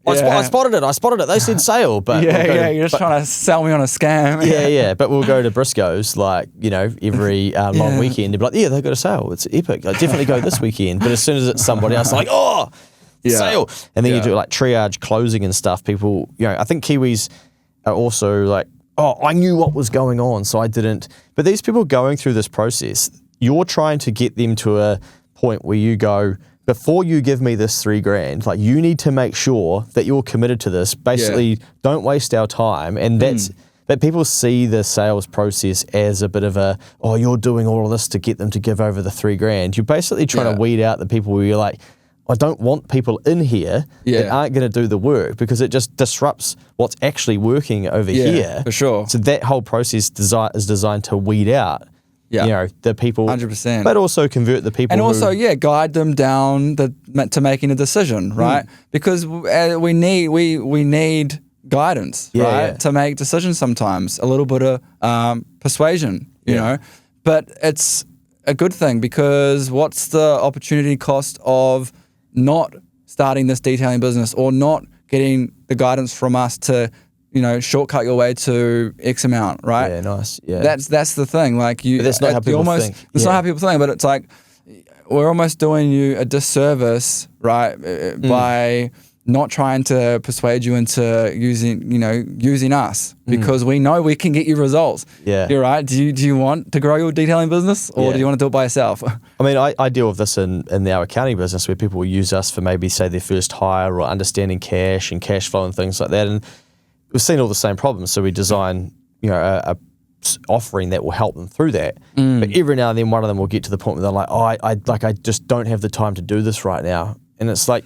I spotted it. They said sale, but you're just trying to sell me on a scam. Yeah. But we'll go to Briscoe's every long weekend. They'll be like, yeah, they've got a sale. It's epic. I definitely go this weekend. But as soon as it's somebody else, like, sale. And then you do triage closing and stuff. People, I think Kiwis are also like, I knew what was going on, so I didn't. But these people going through this process, you're trying to get them to a point where you go, before you give me this $3,000, like you need to make sure that you're committed to this. Basically, don't waste our time. And that people see the sales process as a bit of a, oh, you're doing all of this to get them to give over the $3,000. You're basically trying to weed out the people where you're like, I don't want people in here that aren't going to do the work, because it just disrupts what's actually working over here. For sure. So that whole process is designed to weed out, the people, 100%, but also convert the people, and also guide them down to making a decision, right? Because we need guidance, right, to make decisions. Sometimes a little bit of persuasion, you know, but it's a good thing, because what's the opportunity cost of not starting this detailing business, or not getting the guidance from us to, shortcut your way to X amount, right? Yeah, nice. Yeah, that's the thing. Like but that's not how people think. It's not how people think, but it's like we're almost doing you a disservice, right, by not trying to persuade you into using us, because we know we can get you results. Yeah. You're right. Do you want to grow your detailing business, or do you want to do it by yourself? I mean, I deal with this in our accounting business, where people will use us for maybe, say, their first hire, or understanding cash and cash flow and things like that. And we've seen all the same problems. So we design, a offering that will help them through that. But every now and then one of them will get to the point where they're like, oh, I just don't have the time to do this right now. And it's like,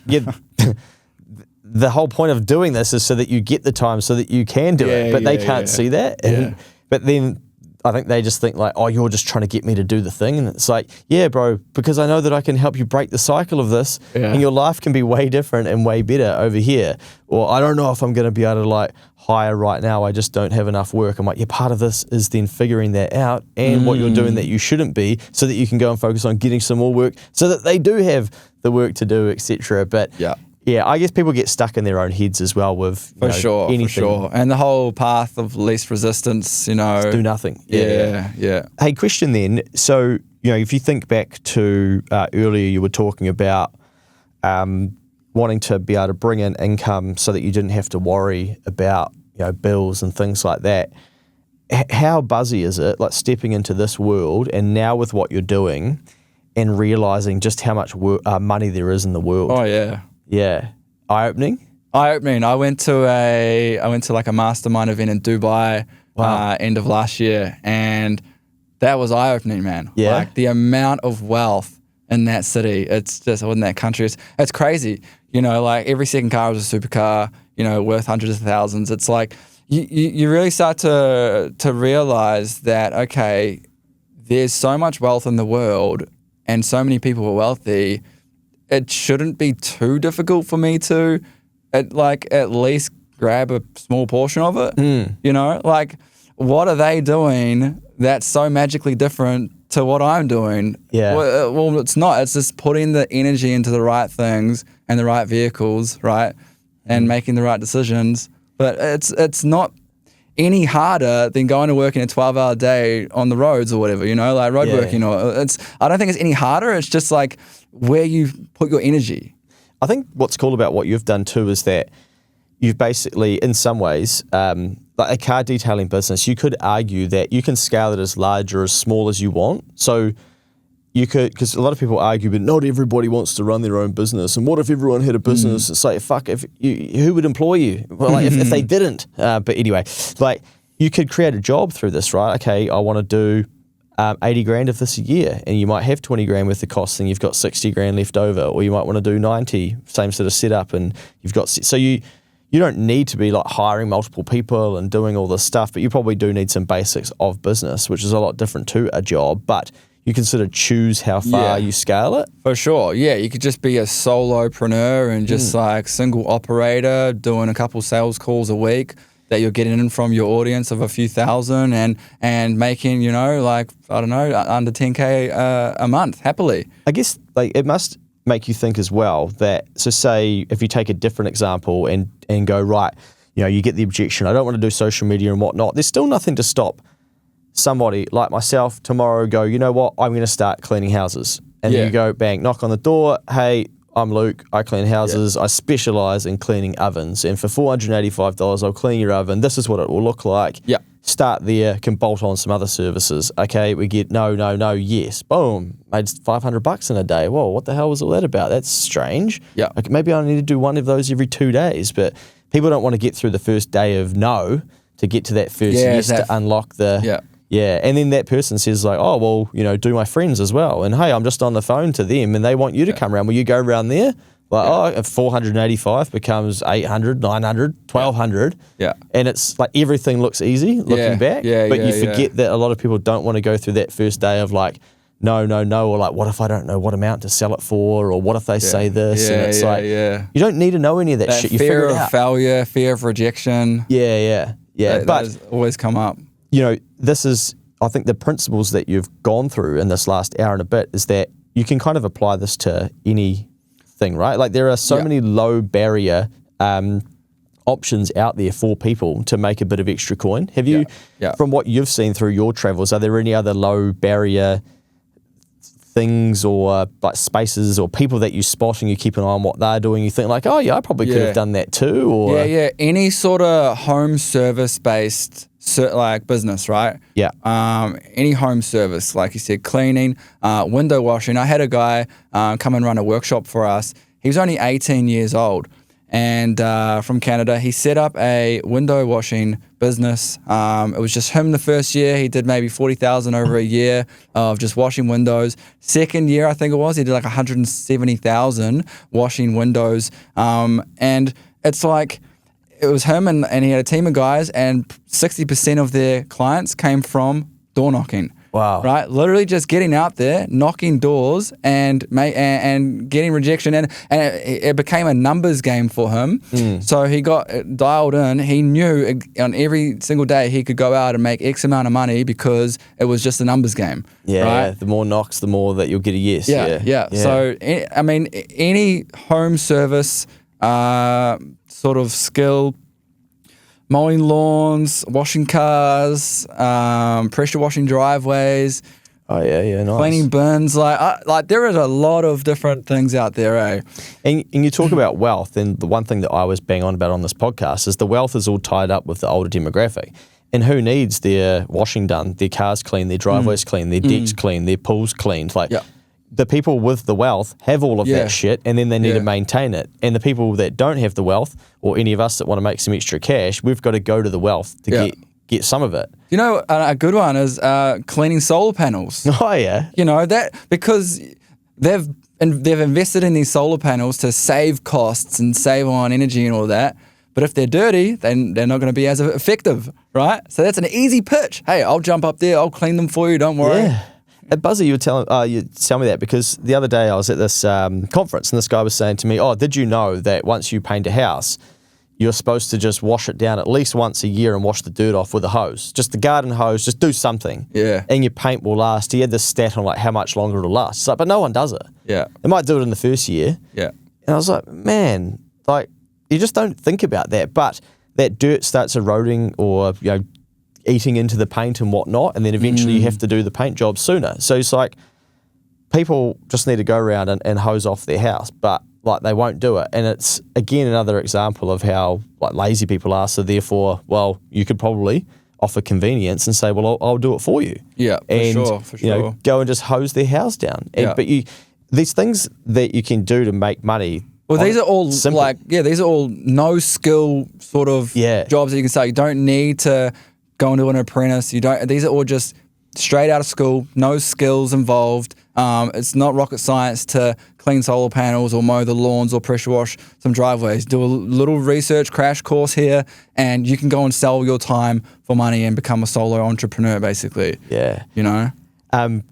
the whole point of doing this is so that you get the time so that you can do it, but they can't see that. But then I think they just think like, oh, you're just trying to get me to do the thing. And it's like, yeah, bro, because I know that I can help you break the cycle of this, and your life can be way different and way better over here. Or I don't know if I'm going to be able to like hire right now. I just don't have enough work. I'm like, yeah, part of this is then figuring that out, and what you're doing that you shouldn't be, so that you can go and focus on getting some more work so that they do have the work to do, etc. But yeah, I guess people get stuck in their own heads as well with anything. For sure. And the whole path of least resistance, Just do nothing. Yeah. Hey, question then. So, if you think back to earlier, you were talking about wanting to be able to bring in income so that you didn't have to worry about, bills and things like that. How buzzy is it, like stepping into this world, and now with what you're doing and realizing just how much money there is in the world? Oh, yeah. Yeah. Eye-opening? Eye-opening. I went to like a mastermind event in Dubai end of last year, and that was eye-opening, man. Yeah. Like the amount of wealth in that city, it's just, in that country, it's crazy. Like every second car is a supercar, worth hundreds of thousands. It's like you really start to realize that, okay, there's so much wealth in the world and so many people are wealthy. It shouldn't be too difficult for me to at least grab a small portion of it. Like what are they doing that's so magically different to what I'm doing? Yeah. Well, it's not. It's just putting the energy into the right things and the right vehicles, right? And making the right decisions. But it's not any harder than going to work in a 12-hour day on the roads or whatever, like road working. Or I don't think it's any harder. It's just like where you put your energy. I think what's cool about what you've done too is that you've basically, in some ways, like a car detailing business, you could argue that you can scale it as large or as small as you want. So you could, because a lot of people argue, but not everybody wants to run their own business. And what if everyone had a business? It's like, fuck, who would employ you? Well, like if they didn't. But anyway, like you could create a job through this, right? Okay, I want to do 80 grand of this a year, and you might have 20 grand worth of costs and you've got 60 grand left over, or you might want to do 90, same sort of setup, and you've got, so you don't need to be like hiring multiple people and doing all this stuff, but you probably do need some basics of business, which is a lot different to a job, but you can sort of choose how far you scale it. For sure. Yeah, you could just be a solopreneur and just like single operator doing a couple sales calls a week that you're getting in from your audience of a few thousand and making, like, I don't know, under 10K a month happily. I guess like it must make you think as well that, so say if you take a different example and go, right, you get the objection, I don't want to do social media and whatnot. There's still nothing to stop somebody like myself tomorrow go, you know what, I'm going to start cleaning houses. And then you go, bang, knock on the door. Hey, I'm Luke. I clean houses. I specialize in cleaning ovens. And for $485, I'll clean your oven. This is what it will look like. start there, can bolt on some other services. Okay, we get no, yes. Boom, made $500 in a day. Whoa, what the hell was all that about? That's strange. Yeah. Okay, maybe I need to do one of those every 2 days, but people don't want to get through the first day of no to get to that first yes to unlock the... Yeah, and then that person says like, oh, well, do my friends as well. And hey, I'm just on the phone to them and they want you to come around. Will you go around there? Like, 485 becomes 800, 900, 1,200. Yeah. And it's like everything looks easy looking back. But you forget that a lot of people don't want to go through that first day of like, no, or like, what if I don't know what amount to sell it for? Or what if they say this? And it's you don't need to know any of that shit. You fear figure it of out. Failure, fear of rejection. Yeah. But always come up. This is, I think the principles that you've gone through in this last hour and a bit is that you can kind of apply this to anything, right? Like there are so many low barrier options out there for people to make a bit of extra coin. Have you, from what you've seen through your travels, are there any other low barrier things or like spaces or people that you spot and you keep an eye on what they're doing? You think like, oh yeah, I probably could have done that too. Or any sort of home service based like business, right? Yeah. Any home service, like you said, cleaning, window washing. I had a guy come and run a workshop for us. He was only 18 years old and from Canada. He set up a window washing business. It was just him the first year. He did maybe 40,000 over a year of just washing windows. Second year, I think it was, he did like 170,000 washing windows. And it's like, it was him and he had a team of guys and 60% of their clients came from door knocking. Wow. Right? Literally just getting out there, knocking doors and getting rejection. And it became a numbers game for him. So he got dialed in. He knew on every single day he could go out and make X amount of money because it was just a numbers game. Yeah, right? the more knocks, the more that you'll get a yes. Yeah. So, I mean, any home service sort of skill, mowing lawns, washing cars, pressure washing driveways. Oh yeah, nice. Cleaning bins, like there is a lot of different things out there, eh? And you talk about wealth, and the one thing that I always bang on about on this podcast is the wealth is all tied up with the older demographic. And who needs their washing done, their cars cleaned, their driveways cleaned, their decks cleaned, their pools cleaned? Like. The people with the wealth have all of that shit and then they need to maintain it. And the people that don't have the wealth or any of us that want to make some extra cash, we've got to go to the wealth to get some of it. You know, a good one is cleaning solar panels. Oh, yeah. That because they've invested in these solar panels to save costs and save on energy and all that. But if they're dirty, then they're not going to be as effective, right? So that's an easy pitch. Hey, I'll jump up there. I'll clean them for you. Don't worry. Yeah. At Buzzy, you tell me that because the other day I was at this conference and this guy was saying to me, oh, did you know that once you paint a house, you're supposed to just wash it down at least once a year and wash the dirt off with a hose, just the garden hose, just do something. Yeah. And your paint will last. He had this stat on like how much longer it'll last. It's like, but no one does it. Yeah. They might do it in the first year. Yeah. And I was like, man, like you just don't think about that. But that dirt starts eroding or, eating into the paint and whatnot, and then eventually you have to do the paint job sooner. So it's like people just need to go around and hose off their house, but like they won't do it. And it's again another example of how like lazy people are. So therefore, well, you could probably offer convenience and say, well, I'll do it for you. Yeah, for sure. Go and just hose their house down. But these things that you can do to make money. Well, these are all simple. these are all no skill sort of jobs that you can start. You don't need to go into an apprentice. These are all just straight out of school, no skills involved. It's not rocket science to clean solar panels or mow the lawns or pressure wash some driveways. Do a little research crash course here and you can go and sell your time for money and become a solo entrepreneur basically. Yeah.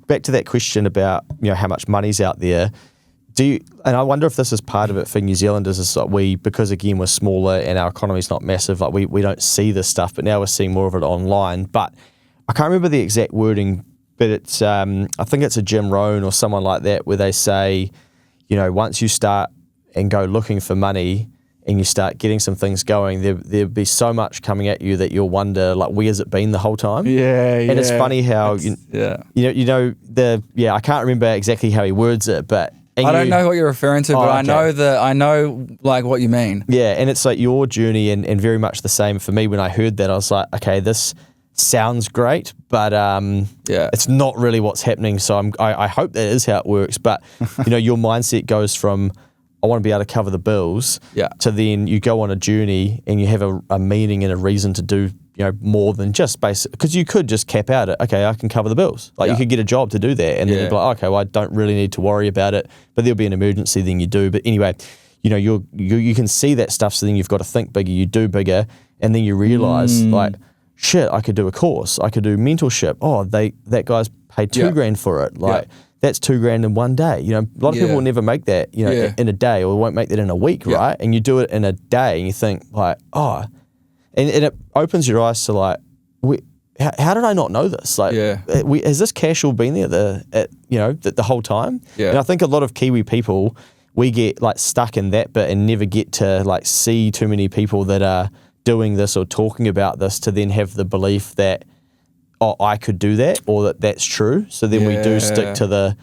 Back to that question about, how much money's out there. And I wonder if this is part of it for New Zealanders, is like because again we're smaller and our economy's not massive, like we don't see this stuff, but now we're seeing more of it online. But I can't remember the exact wording, but it's I think it's a Jim Rohn or someone like that where they say, once you start and go looking for money and you start getting some things going, there'll be so much coming at you that you'll wonder like where's it been the whole time? Yeah. And it's funny how I can't remember exactly how he words it, but I don't know what you're referring to, but okay. I know like what you mean. Yeah, and it's like your journey and very much the same for me. When I heard that, I was like, okay, this sounds great, but it's not really what's happening. So I hope that is how it works. But your mindset goes from I want to be able to cover the bills to then you go on a journey and you have a meaning and a reason to do more than just basic, because you could just cap out it. Okay, I can cover the bills. Like you could get a job to do that, and then you'd be like, okay, well I don't really need to worry about it. But there'll be an emergency, then you do. But anyway, you can see that stuff. So then you've got to think bigger. You do bigger, and then you realize like, shit, I could do a course. I could do mentorship. Oh, that guy's paid $2,000 for it. Like that's $2,000 in one day. A lot of people will never make that in a day, or won't make that in a week, right? And you do it in a day, and you think like, oh. And it opens your eyes to like, how did I not know this? Like, has this cash all been there the whole time? Yeah. And I think a lot of Kiwi people, we get like stuck in that bit and never get to like see too many people that are doing this or talking about this to then have the belief that, oh, I could do that, or that's true. So then we do stick to the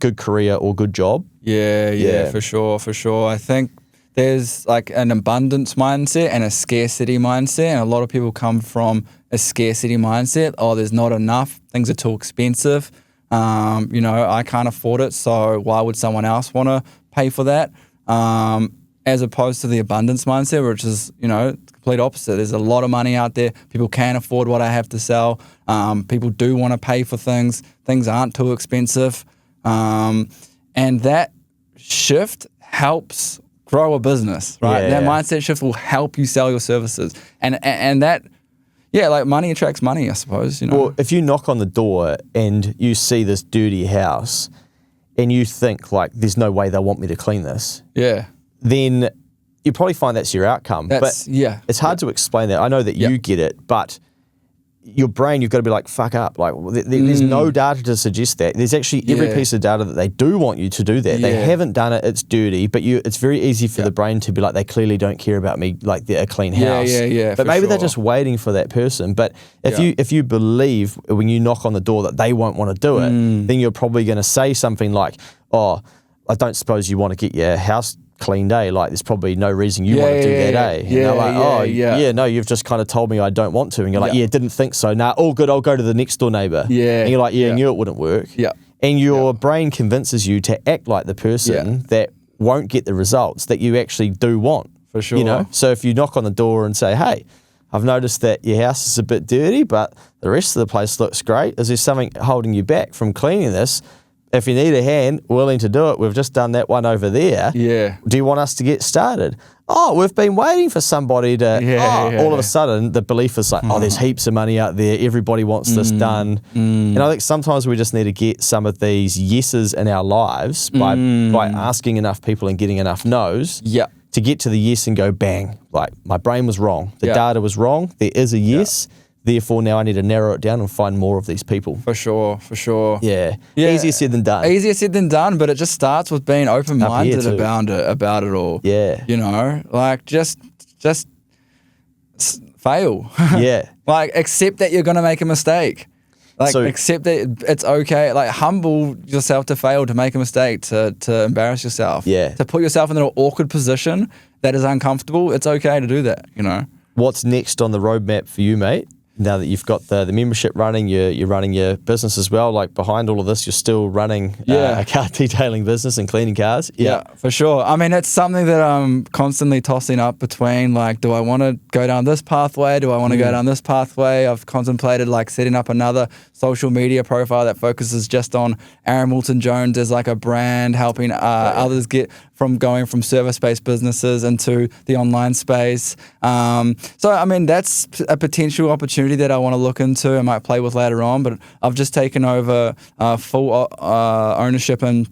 good career or good job. Yeah, for sure. I think there's like an abundance mindset and a scarcity mindset, and a lot of people come from a scarcity mindset. Oh, there's not enough. Things are too expensive. I can't afford it, so why would someone else want to pay for that? As opposed to the abundance mindset, which is, complete opposite. There's a lot of money out there. People can afford what I have to sell. People do want to pay for things. Things aren't too expensive. And that shift helps grow a business, right? That mindset shift will help you sell your services. And that, like money attracts money, I suppose, Well, if you knock on the door and you see this dirty house and you think like, there's no way they'll want me to clean this. Yeah. Then you probably find that's your outcome. It's hard to explain that. I know that you get it, but your brain, you've got to be like, fuck up. Like, there's no data to suggest that. There's actually every piece of data that they do want you to do that. They haven't done it. It's dirty, but it's very easy for the brain to be like, they clearly don't care about me, like they're a clean house. But maybe they're just waiting for that person. But if you believe when you knock on the door that they won't want to do it, then you're probably going to say something like, oh, I don't suppose you want to get your house clean day, like there's probably no reason you want to do that, eh? And they're like, no, you've just kind of told me I don't want to. And you're like, didn't think so. Nah, all good, I'll go to the next door neighbour. And you're like, I knew it wouldn't work. And your brain convinces you to act like the person that won't get the results that you actually do want. For sure. So if you knock on the door and say, hey, I've noticed that your house is a bit dirty, but the rest of the place looks great. Is there something holding you back from cleaning this? If you need a hand, willing to do it, we've just done that one over there. Yeah. Do you want us to get started? Oh, we've been waiting for somebody to, all of a sudden the belief is like, oh, there's heaps of money out there. Everybody wants this done. And I think sometimes we just need to get some of these yeses in our lives by asking enough people and getting enough no's to get to the yes and go bang. Like my brain was wrong. The data was wrong. There is a yes. Therefore, now I need to narrow it down and find more of these people. For sure. Yeah. Easier said than done. Easier said than done, but it just starts with being open-minded about it all. Yeah. Like just fail. Yeah. Like accept that you're going to make a mistake. Like accept that it's okay. Like humble yourself to fail, to make a mistake, to embarrass yourself. Yeah. To put yourself in an awkward position that is uncomfortable. It's okay to do that, What's next on the roadmap for you, mate? Now that you've got the membership running, you're running your business as well. Like behind all of this, you're still running a car detailing business and cleaning cars. Yeah, for sure. I mean, it's something that I'm constantly tossing up between like, do I want to go down this pathway? Do I want to go down this pathway? I've contemplated like setting up another social media profile that focuses just on Aaron Wilton-Jones as like a brand, helping others get going from service-based businesses into the online space. So, I mean, that's a potential opportunity that I want to look into. I might play with later on, but I've just taken over full ownership in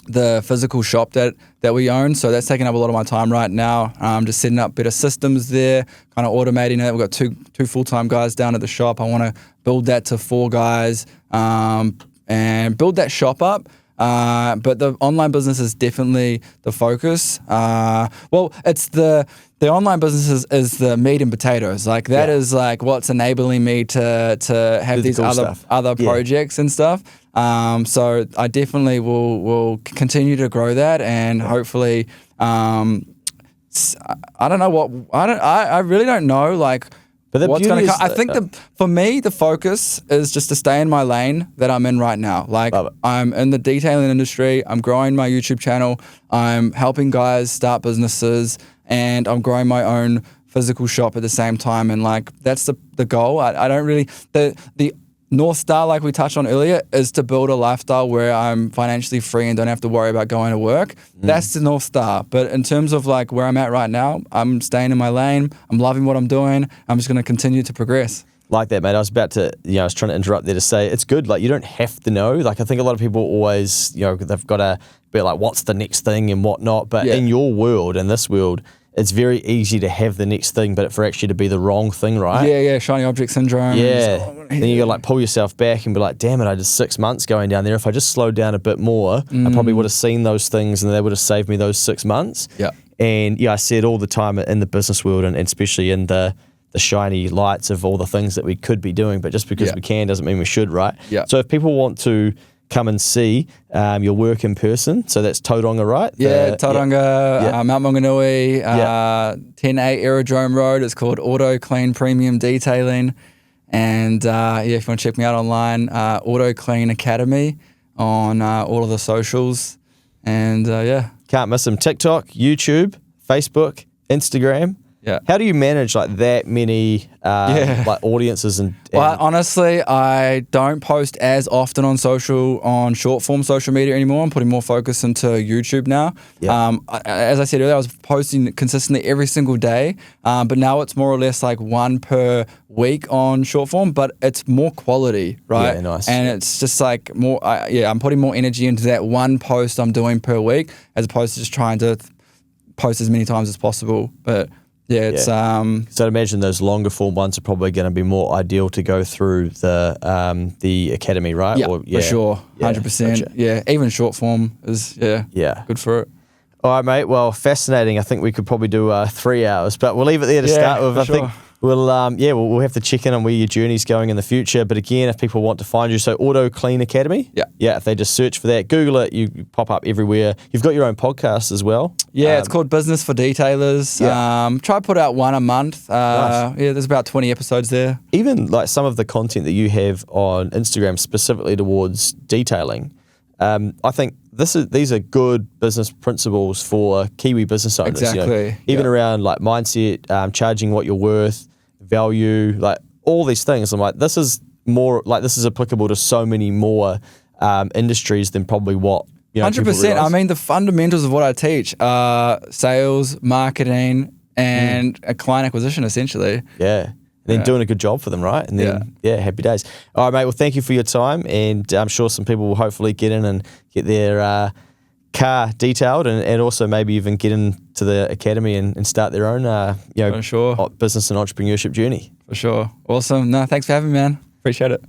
the physical shop that we own. So that's taking up a lot of my time right now. Just setting up better systems there, kind of automating it. We've got two full-time guys down at the shop. I want to build that to 4 guys and build that shop up. But the online business is definitely the focus. It's the online business is the meat and potatoes. Like that is like what's enabling me to have these other projects and stuff. So I definitely will continue to grow that, and hopefully, I really don't know like But the what's beauty going to is come. I think for me, the focus is just to stay in my lane that I'm in right now. Like I'm in the detailing industry. I'm growing my YouTube channel. I'm helping guys start businesses, and I'm growing my own physical shop at the same time. And like that's the goal. I don't really the North Star, like we touched on earlier, is to build a lifestyle where I'm financially free and don't have to worry about going to work. That's the North Star. But in terms of like where I'm at right now, I'm staying in my lane. I'm loving what I'm doing. I'm just going to continue to progress. Like that, mate. I was about to, I was trying to interrupt there to say it's good. Like you don't have to know. Like I think a lot of people always, they've got to be like, what's the next thing and whatnot. But in your world, in this world, it's very easy to have the next thing, but for actually to be the wrong thing, right? Yeah, shiny object syndrome. Yeah. Then you got to like pull yourself back and be like, damn it, I did 6 months going down there. If I just slowed down a bit more, I probably would have seen those things and they would have saved me those 6 months. Yeah. And I see it all the time in the business world and especially in the shiny lights of all the things that we could be doing, but just because we can doesn't mean we should, right? Yeah. So if people want to come and see your work in person, so that's Tauranga, right? Tauranga, Mount Maunganui, 10A Aerodrome Road. It's called Auto Clean Premium Detailing. And if you want to check me out online, Auto Clean Academy on all of the socials. And Can't miss them. TikTok, YouTube, Facebook, Instagram. Yeah. How do you manage like that many like audiences and Well, honestly, I don't post as often on short form social media anymore. I'm putting more focus into YouTube now. Yeah. As I said earlier, I was posting consistently every single day, but now it's more or less like one per week on short form, but it's more quality, right? Yeah, nice. And it's just like more, I'm putting more energy into that one post I'm doing per week as opposed to just trying to post as many times as possible. But yeah, it's so I'd imagine those longer form ones are probably going to be more ideal to go through the academy, right? Yeah, for sure, 100%. Gotcha. Yeah, even short form is good for it. All right, mate. Well, fascinating. I think we could probably do 3 hours, but we'll leave it there to start with. I think we'll have to check in on where your journey's going in the future. But again, if people want to find you, so Auto Clean Academy. Yeah. If they just search for that, Google it, you pop up everywhere. You've got your own podcast as well. Yeah, it's called Business for Detailers. Try to put out one a month. Nice. There's about 20 episodes there. Even like some of the content that you have on Instagram specifically towards detailing. I think these are good business principles for Kiwi business owners. Exactly. Even around like mindset, charging what you're worth, value, like all these things. I'm like, this is applicable to so many more industries than probably what 100%. I mean, the fundamentals of what I teach are sales, marketing, and a client acquisition, essentially. Yeah. And then doing a good job for them, right? And then, happy days. All right, mate. Well, thank you for your time. And I'm sure some people will hopefully get in and get their car detailed and also maybe even get into the academy and start their own business and entrepreneurship journey. For sure. Awesome. No, thanks for having me, man. Appreciate it.